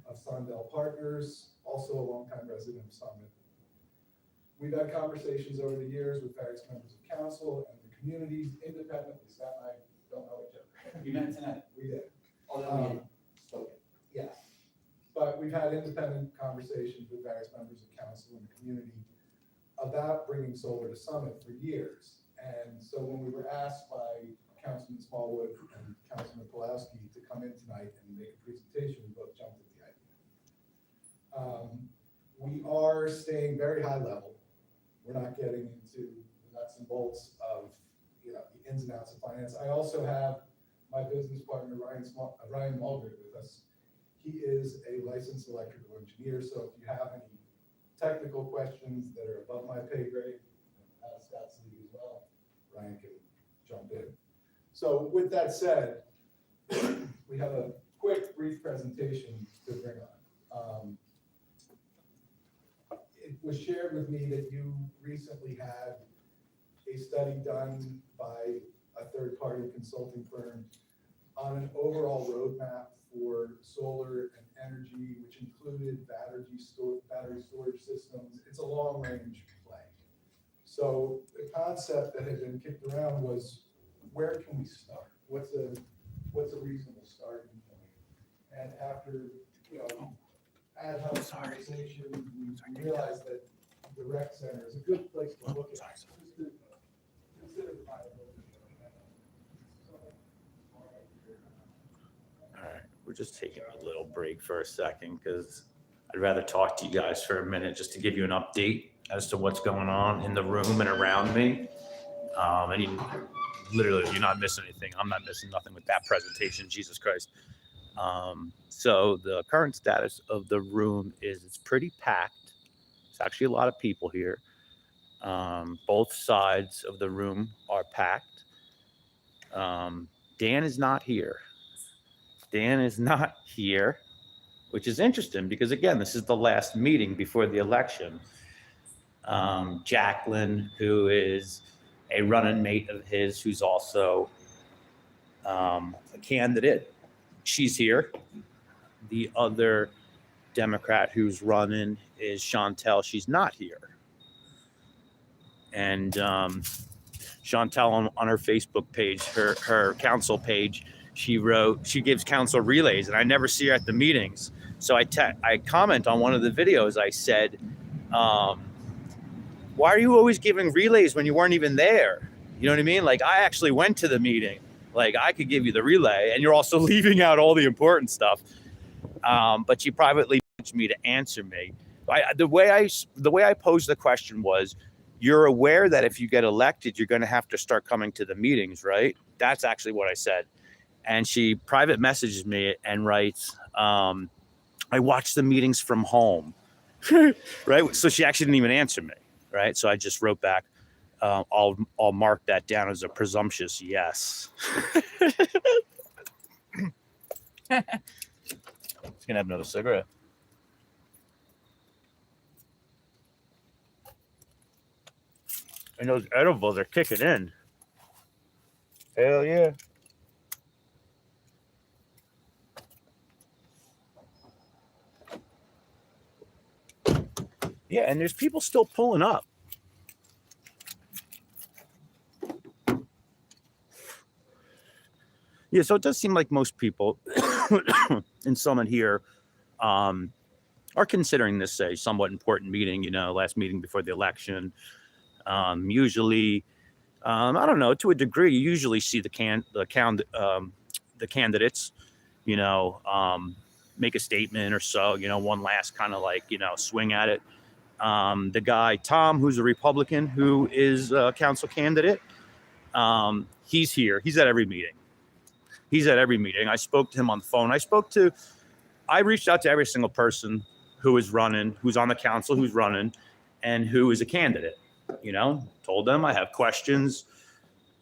of Sodell Partners, also a longtime resident of Summit. We've had conversations over the years with various members of council and the communities independently. Scott and I don't know each other. We met tonight. We did. Although we had spoken. Yes. But we've had independent conversations with various members of council and the community about bringing solar to Summit for years. And so when we were asked by Councilman Smallwood and Councilman Pulowski to come in tonight and make a presentation, we both jumped at the idea. We are staying very high level. We're not getting into the nuts and bolts of, the ins and outs of finance. I also have my business partner, Ryan Mulgrew, with us. He is a licensed electrical engineer, so if you have any technical questions that are above my pay grade, Scott's lead as well, Ryan can jump in. So with that said, we have a quick, brief presentation to bring on. It was shared with me that you recently had a study done by a third-party consulting firm on an overall roadmap for solar and energy, which included battery storage systems. It's a long-range play. So the concept that had been kicked around was, where can we start? What's a reasonable starting point? And after, ad hoc conversation, we realized that the rec center is a good place to look at. Just to consider the viability of that. All right, we're just taking a little break for a second because I'd rather talk to you guys for a minute just to give you an update as to what's going on in the room and around me. And literally, you're not missing anything. I'm not missing nothing with that presentation, Jesus Christ. So the current status of the room is it's pretty packed. It's actually a lot of people here. Both sides of the room are packed. Dan is not here. Dan is not here, which is interesting because, again, this is the last meeting before the election. Jacqueline, who is a running mate of his, who's also a candidate, she's here. The other Democrat who's running is Chantel. She's not here. And Chantel on her Facebook page, her council page, she wrote, she gives council relays, and I never see her at the meetings. So I comment on one of the videos. I said, why are you always giving relays when you weren't even there? You know what I mean? Like, I actually went to the meeting. Like, I could give you the relay, and you're also leaving out all the important stuff. But she privately messaged me to answer me. The way I posed the question was, you're aware that if you get elected, you're going to have to start coming to the meetings, right? That's actually what I said. And she private messages me and writes, I watch the meetings from home, right? So she actually didn't even answer me, right? So I just wrote back, I'll mark that down as a presumptuous yes. She's gonna have another cigarette. And those edibles are kicking in. Hell yeah. Yeah, and there's people still pulling up. Yeah, so it does seem like most people in Summit here are considering this a somewhat important meeting, last meeting before the election. Usually, I don't know, to a degree, you usually see the candidates, make a statement or so, one last kind of swing at it. The guy, Tom, who's a Republican, who is a council candidate, he's here. He's at every meeting. I spoke to him on the phone. I reached out to every single person who is running, who's on the council, who's running, and who is a candidate. Told them I have questions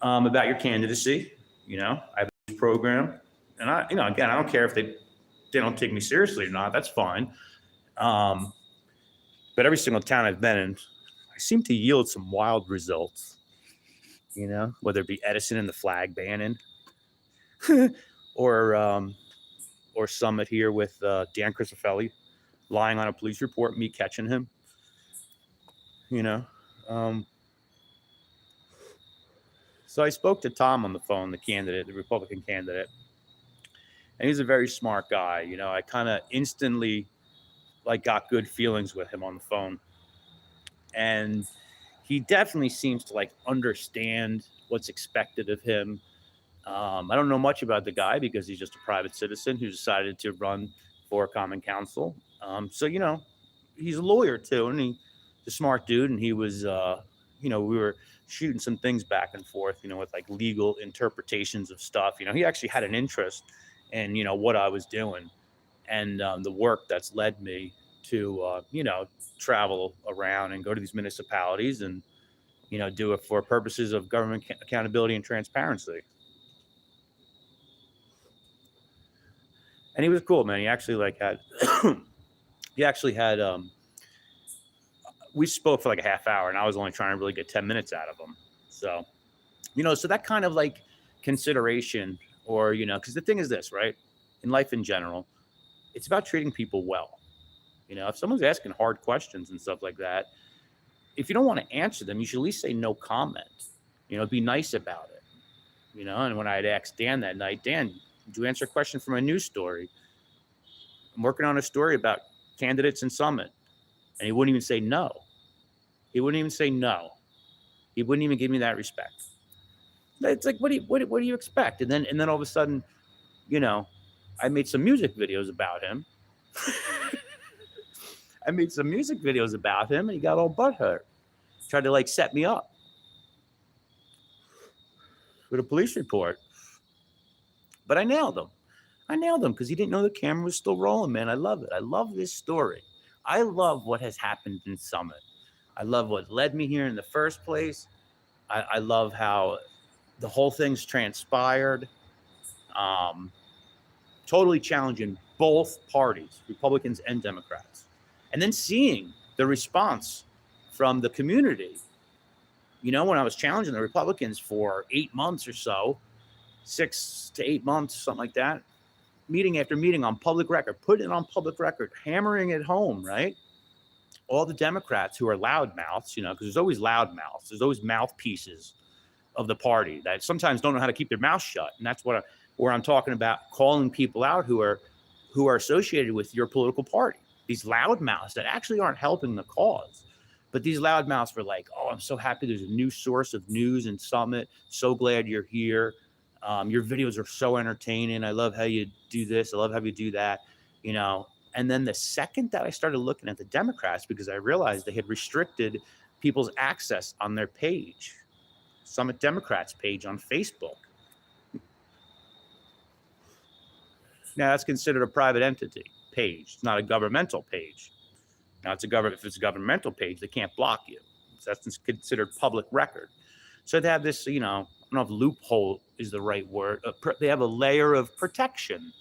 about your candidacy. I have a program, and again, I don't care if they don't take me seriously or not. That's fine. But every single town I've been in, I seem to yield some wild results. Whether it be Edison and the flag banning, or Summit here with Dan Cristofelli lying on a police report, me catching him. So I spoke to Tom on the phone, the Republican candidate, and he's a very smart guy. I kind of instantly got good feelings with him on the phone, and he definitely seems to understand what's expected of him. I don't know much about the guy because he's just a private citizen who decided to run for common council. So he's a lawyer too, and he's a smart dude, and he was we were shooting some things back and forth, with legal interpretations of stuff. He actually had an interest in, what I was doing, and the work that's led me to, travel around and go to these municipalities and, do it for purposes of government accountability and transparency. And he was cool, man. He actually had, we spoke for a half hour, and I was only trying to really get 10 minutes out of him. So, so that kind of consideration, or, because the thing is this, right? In life in general, it's about treating people well. If someone's asking hard questions and stuff like that, if you don't want to answer them, you should at least say no comment. Be nice about it. And when I had asked Dan that night, Dan, did you answer a question from a news story? I'm working on a story about candidates in Summit. And he wouldn't even say no. He wouldn't even say no. He wouldn't even give me that respect. It's like, what do you expect? And then all of a sudden, I made some music videos about him. And he got all butthurt. Tried to set me up with a police report. But I nailed him. I nailed him because he didn't know the camera was still rolling, man. I love it. I love this story. I love what has happened in Summit. I love what led me here in the first place. I love how the whole thing's transpired. Totally challenging both parties, Republicans and Democrats. And then seeing the response from the community. You know, when I was challenging the Republicans for 8 months or so, 6 to 8 months, something like that, meeting after meeting on public record, putting it on public record, hammering it home, right? All the Democrats who are loudmouths, you know, because there's always loudmouths, there's always mouthpieces of the party that sometimes don't know how to keep their mouth shut. And that's where I'm talking about calling people out who are associated with your political party. These loudmouths that actually aren't helping the cause. But these loudmouths were like, oh, I'm so happy there's a new source of news in Summit. So glad you're here. Your videos are so entertaining. I love how you do this. I love how you do that, you know. And then the second that I started looking at the Democrats, because I realized they had restricted people's access on their page, Summit Democrats page on Facebook. Now that's considered a private entity page. It's not a governmental page. Now if it's a governmental page, they can't block you. So that's considered public record. So they have this, you know, I don't know if loophole is the right word. They have a layer of protection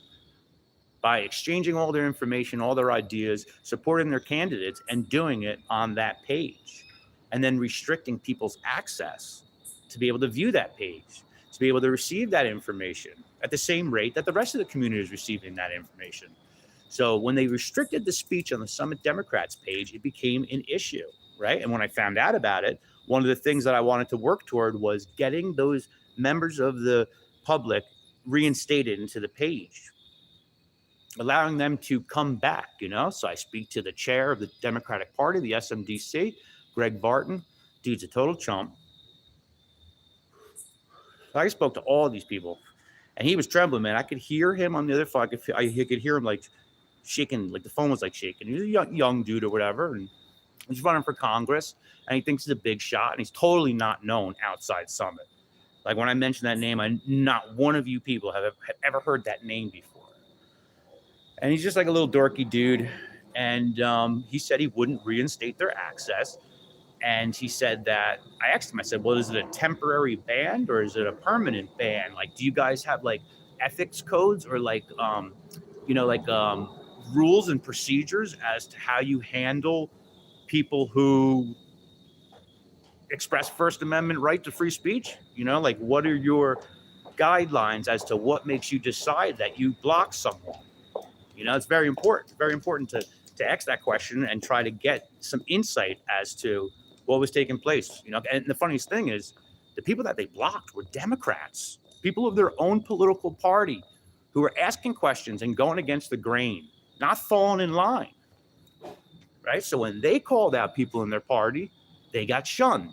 by exchanging all their information, all their ideas, supporting their candidates, and doing it on that page, and then restricting people's access to be able to view that page, to be able to receive that information at the same rate that the rest of the community is receiving that information. So when they restricted the speech on the Summit Democrats page, it became an issue, right? And when I found out about it, one of the things that I wanted to work toward was getting those members of the public reinstated into the page, allowing them to come back, you know? So I speak to the chair of the Democratic Party, the SMDC, Greg Barton. Dude's a total chump. I spoke to all these people, and he was trembling, man. I could hear him on the other phone. I could hear him like shaking, like the phone was like shaking. He was a young dude or whatever, and he's running for Congress, and he thinks he's a big shot, and he's totally not known outside Summit. Like when I mentioned that name, not one of you people have ever heard that name before. And he's just like a little dorky dude, and he said he wouldn't reinstate their access. And he said that, I asked him, I said, well, is it a temporary ban or is it a permanent ban? Like, do you guys have like ethics codes or like, rules and procedures as to how you handle people who express First Amendment right to free speech? You know, like what are your guidelines as to what makes you decide that you block someone? You know, it's very important to ask that question and try to get some insight as to what was taking place. You know, and the funniest thing is the people that they blocked were Democrats, people of their own political party who were asking questions and going against the grain, not falling in line, right? So when they called out people in their party, they got shunned,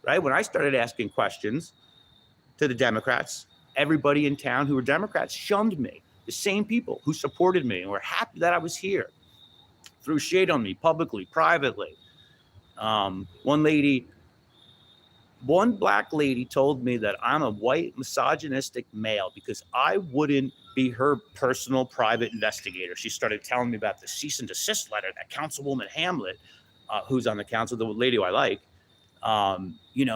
right? When I started asking questions to the Democrats, everybody in town who were Democrats shunned me. The same people who supported me and were happy that I was here threw shade on me publicly, privately. One black lady told me that I'm a white misogynistic male because I wouldn't be her personal private investigator. She started telling me about the cease and desist letter that Councilwoman Hamlet, who's on the council, the lady who I like,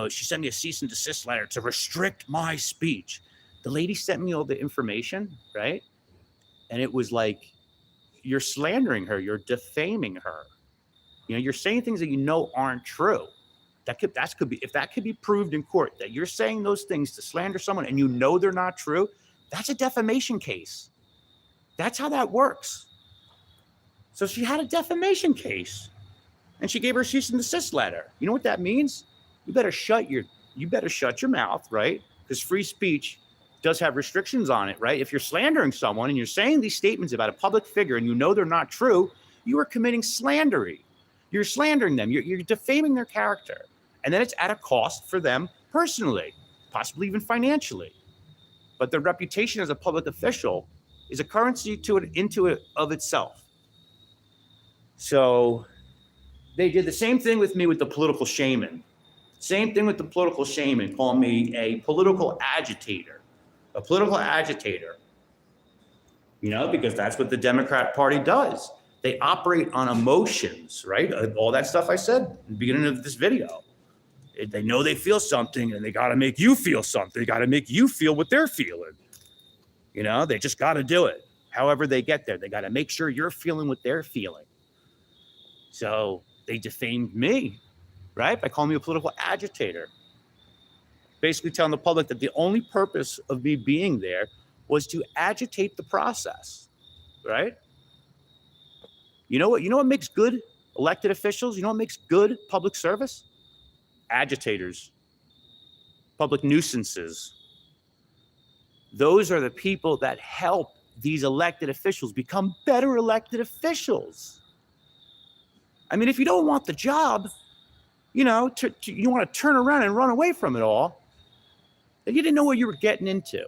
she sent me a cease and desist letter to restrict my speech. The lady sent me all the information, right? And it was like, you're slandering her, you're defaming her. You know, you're saying things that you know aren't true. If that could be proved in court that you're saying those things to slander someone and you know they're not true, that's a defamation case. That's how that works. So she had a defamation case, and she gave her a cease and desist letter. You know what that means? You better shut your mouth, right? Because free speech does have restrictions on it, right? If you're slandering someone and you're saying these statements about a public figure and you know they're not true, you are committing slandery. You're slandering them. You're defaming their character. And then it's at a cost for them personally, possibly even financially. But their reputation as a public official is a currency into it of itself. So they did the same thing with me with the political shaman. Same thing with the political shaman, calling me a political agitator. a political agitator, you know, because that's what the Democrat Party does. They operate on emotions, right? All that stuff I said at the beginning of this video. They know they feel something and they got to make you feel something. They got to make you feel what they're feeling. You know, they just got to do it. However they get there, they got to make sure you're feeling what they're feeling. So they defamed me, right? By calling me a political agitator. Basically telling the public that the only purpose of me being there was to agitate the process, right? You know what makes good elected officials? You know what makes good public service? Agitators, public nuisances. Those are the people that help these elected officials become better elected officials. I mean, if you don't want the job, you know, you want to turn around and run away from it all, then you didn't know what you were getting into,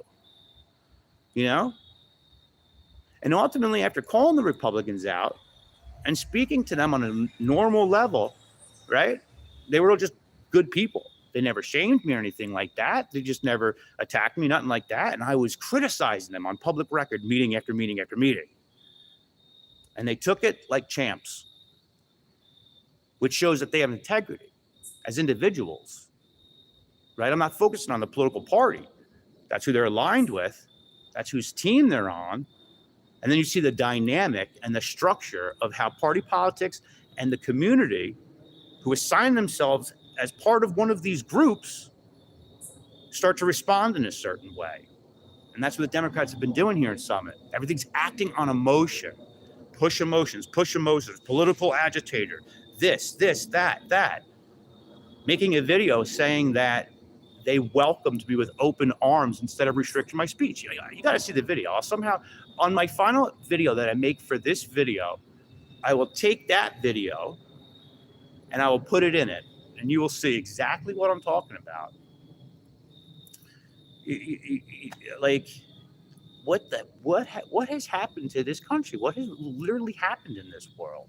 you know? And ultimately, after calling the Republicans out and speaking to them on a normal level, right? They were all just good people. They never shamed me or anything like that. They just never attacked me, nothing like that. And I was criticizing them on public record, meeting after meeting after meeting. And they took it like champs, which shows that they have integrity as individuals, right? I'm not focusing on the political party. That's who they're aligned with. That's whose team they're on. And then you see the dynamic and the structure of how party politics and the community who assign themselves as part of one of these groups start to respond in a certain way. And that's what the Democrats have been doing here in Summit. Everything's acting on emotion, push emotions, political agitator, this, that. Making a video saying that they welcomed me with open arms instead of restricting my speech. You got to see the video. I'll somehow, on my final video that I make for this video, I will take that video and I will put it in it, and you will see exactly what I'm talking about. Like, what has happened to this country? What has literally happened in this world?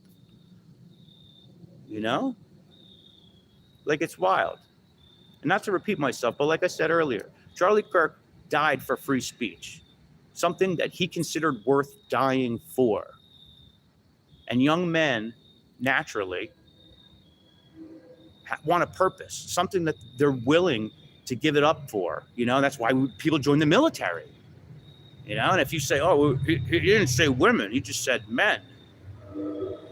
You know? Like, it's wild. And not to repeat myself, but like I said earlier, Charlie Kirk died for free speech, something that he considered worth dying for. And young men, naturally, want a purpose, something that they're willing to give it up for. You know, that's why people join the military. You know, and if you say, oh, he didn't say women, he just said men.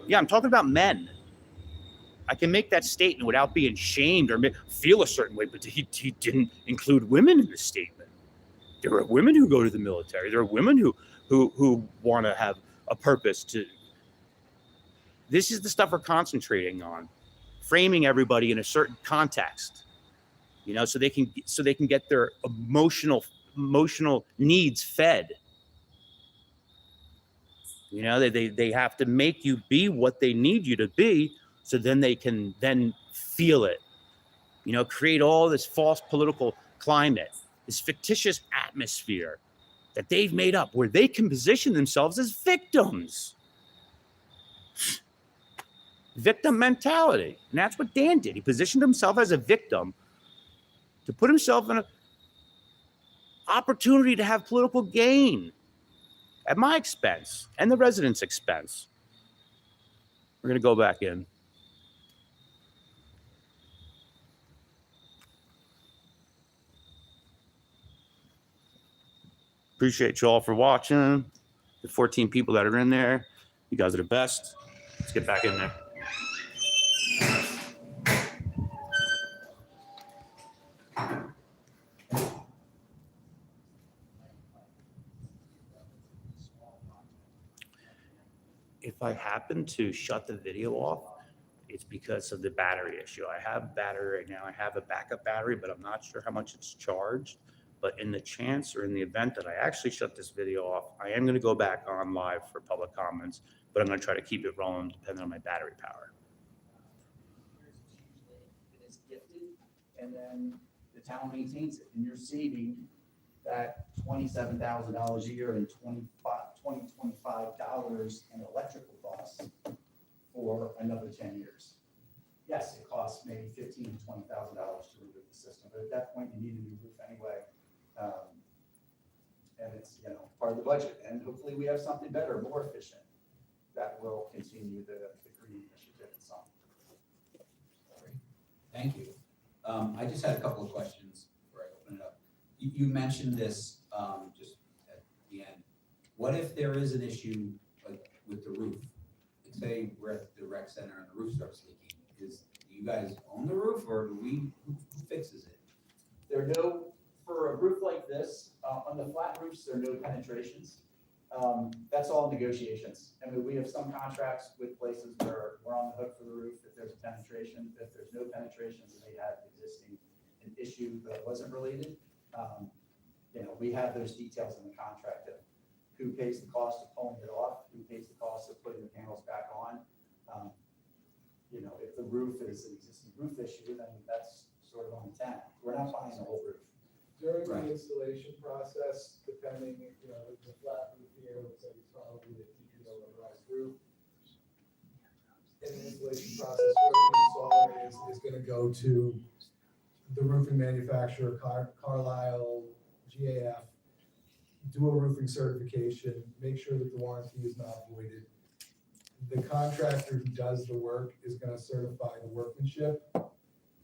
Yeah, I'm talking about men. I can make that statement without being shamed or feel a certain way, but he didn't include women in the statement. There are women who go to the military. There are women who want to have a purpose. This is the stuff we're concentrating on, framing everybody in a certain context, you know, so they can get their emotional needs fed. You know, they have to make you be what they need you to be, so then they can then feel it, you know, create all this false political climate, this fictitious atmosphere that they've made up where they can position themselves as victims. Victim mentality. And that's what Dan did. He positioned himself as a victim to put himself in an opportunity to have political gain at my expense and the residents' expense. We're going to go back in. Appreciate you all for watching. The 14 people that are in there, you guys are the best. Let's get back in there. If I happen to shut the video off, it's because of the battery issue. I have battery right now. I have a backup battery, but I'm not sure how much it's charged. But in the chance or in the event that I actually shut this video off, I am going to go back on live for public comments, but I'm going to try to keep it rolling depending on my battery power. It is gifted, and then the town maintains it, and you're saving that $27,000 a year and $25 in electrical costs for another 10 years. Yes, it costs maybe $15,000 to $20,000 to reboot the system, but at that point, you need a new roof anyway. and it's, part of the budget, and hopefully we have something better, more efficient, that will continue the green initiative and so on. Thank you. I just had a couple of questions before I open it up. You mentioned this, just at the end. What if there is an issue, like, with the roof? Like, say we're at the rec center and the roof starts leaking. Do you guys own the roof, or who fixes it? There are no, for a roof like this, on the flat roofs, there are no penetrations. That's all negotiations. I mean, we have some contracts with places where we're on the hook for the roof if there's a penetration. If there's no penetrations and they had an issue that wasn't related, we have those details in the contract of who pays the cost of pulling it off, who pays the cost of putting the panels back on. If the roof is an existing roof issue, then that's sort of on the town. We're not buying the whole roof. During Right. the installation process, depending, the flat roof here, looks like it's probably a TPO rubberized roof. In the installation process, whoever the installer is gonna go to the roofing manufacturer, Carlisle, GAF, do a roofing certification, make sure that the warranty is not voided. The contractor who does the work is gonna certify the workmanship,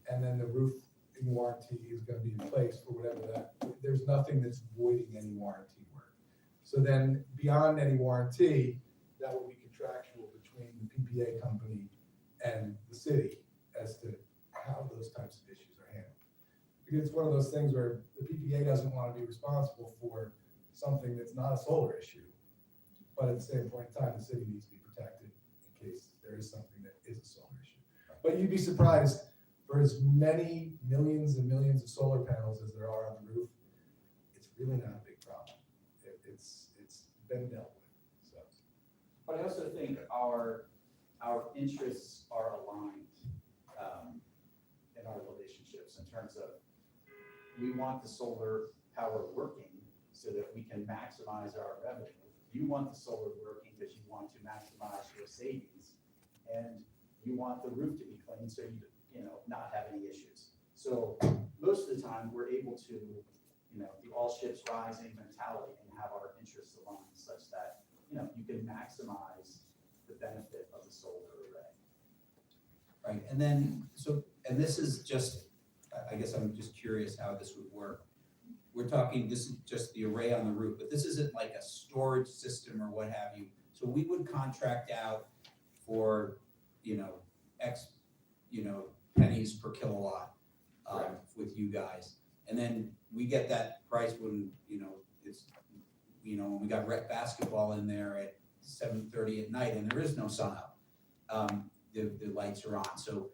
and then the roofing warranty is gonna be in place for whatever there's nothing that's voiding any warranty work. So then, beyond any warranty, that will be contractual between the PPA company and the city as to how those types of issues are handled. Because it's one of those things where the PPA doesn't want to be responsible for something that's not a solar issue. But at the same point in time, the city needs to be protected in case there is something that is a solar issue. But you'd be surprised, for as many millions and millions of solar panels as there are on the roof, it's really not a big problem. It's been dealt with, so. But I also think our interests are aligned in our relationships in terms of we want the solar power working so that we can maximize our revenue. You want the solar working because you want to maximize your savings, and you want the roof to be clean so you not have any issues. So most of the time, we're able to, the all ships rising mentality and have our interests aligned such that, you can maximize the benefit of the solar array. Right, and then, and this is just, I guess I'm just curious how this would work. We're talking, this is just the array on the roof, but this isn't like a storage system or what have you. So we would contract out for, X, pennies per kilowatt, with you guys. And then we get that price when, it's, when we got rec basketball in there at 7:30 at night and there is no sun up. The lights are on. So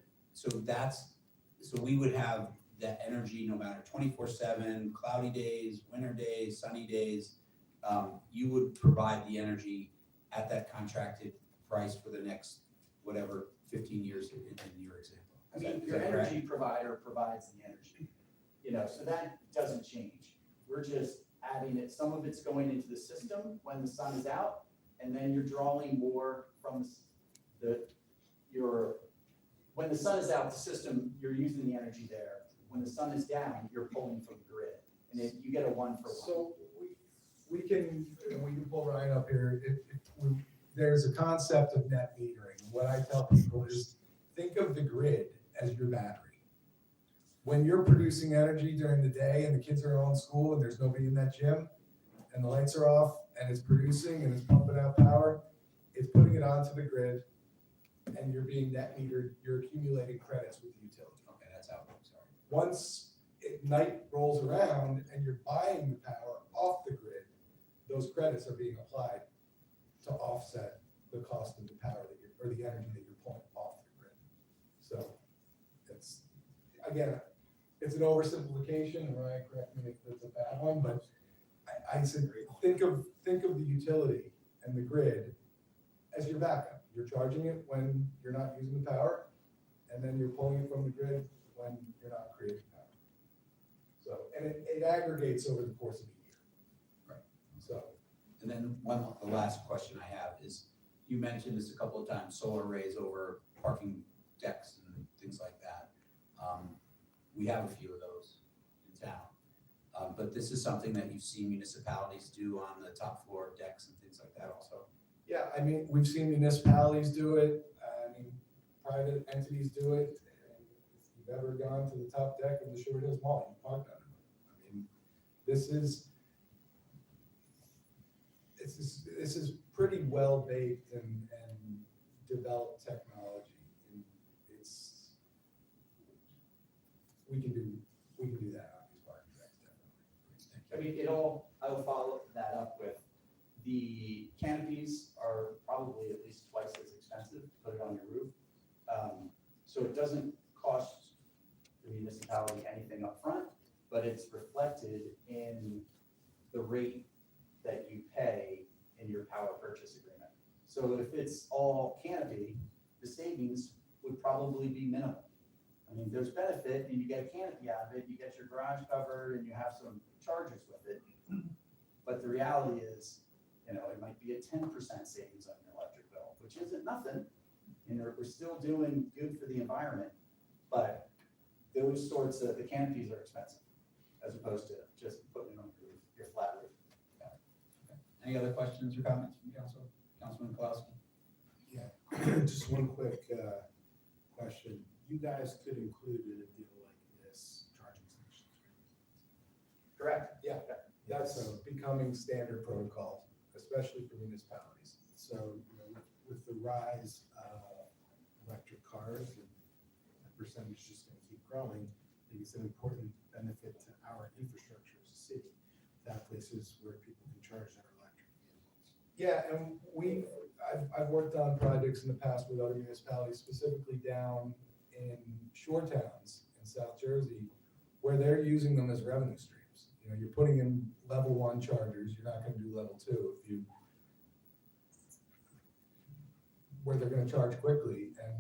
we would have that energy no matter 24/7, cloudy days, winter days, sunny days. You would provide the energy at that contracted price for the next, whatever, 15 years in your example. I mean, your energy provider provides the energy, so that doesn't change. We're just adding it, some of it's going into the system when the sun is out, and then you're drawing more from when the sun is out, the system, you're using the energy there. When the sun is down, you're pulling from the grid, and you get a 1-for-1. So we can pull Ryan up here. There's a concept of net metering. What I tell people is think of the grid as your battery. When you're producing energy during the day and the kids are all in school and there's nobody in that gym and the lights are off and it's producing and it's pumping out power, it's putting it onto the grid and you're being net metered, you're accumulating credits with the utility. Okay, that's how it works. Sorry. Once night rolls around and you're buying the power off the grid, those credits are being applied to offset the cost of the power or the energy that you're pulling off the grid. So it's, again, it's an oversimplification, and Ryan, correct me if it's a bad one, but I said, think of the utility and the grid as your backup. You're charging it when you're not using the power, and then you're pulling it from the grid when you're not creating power. So, and it aggregates over the course of a year. Right. So. And then the last question I have is, you mentioned this a couple of times, solar arrays over parking decks and things like that. We have a few of those in town. But this is something that you see municipalities do on the top floor decks and things like that also. Yeah, I mean, we've seen municipalities do it, I mean, private entities do it. And if you've ever gone to the top deck of the Short Hills Mall, you parked on it. I mean, this is pretty well baked and developed technology. And we can do that on these parking decks, definitely. I mean, I will follow that up with, the canopies are probably at least twice as expensive to put it on your roof. So it doesn't cost the municipality anything up front, but it's reflected in the rate that you pay in your power purchase agreement. So if it's all canopy, the savings would probably be minimal. I mean, there's benefit and you get a canopy out of it, you get your garage covered and you have some chargers with it. But the reality is, it might be a 10% savings on your electric bill, which isn't nothing. And we're still doing good for the environment, but those sorts of, the canopies are expensive as opposed to just putting it on your flat roof. Any other questions or comments from council? Councilman Kowalski? Yeah, just one quick question. You guys could include in a deal like this charging stations, right? Correct. Yeah, that's becoming standard protocol, especially for municipalities. So, with the rise of electric cars and that percentage is just gonna keep growing, I think it's an important benefit to our infrastructure as a city, to have places where people can charge their electric vehicles. Yeah, and I've worked on projects in the past with other municipalities, specifically down in shore towns in South Jersey, where they're using them as revenue streams. You're putting in level 1 chargers, you're not gonna do level 2 where they're gonna charge quickly, and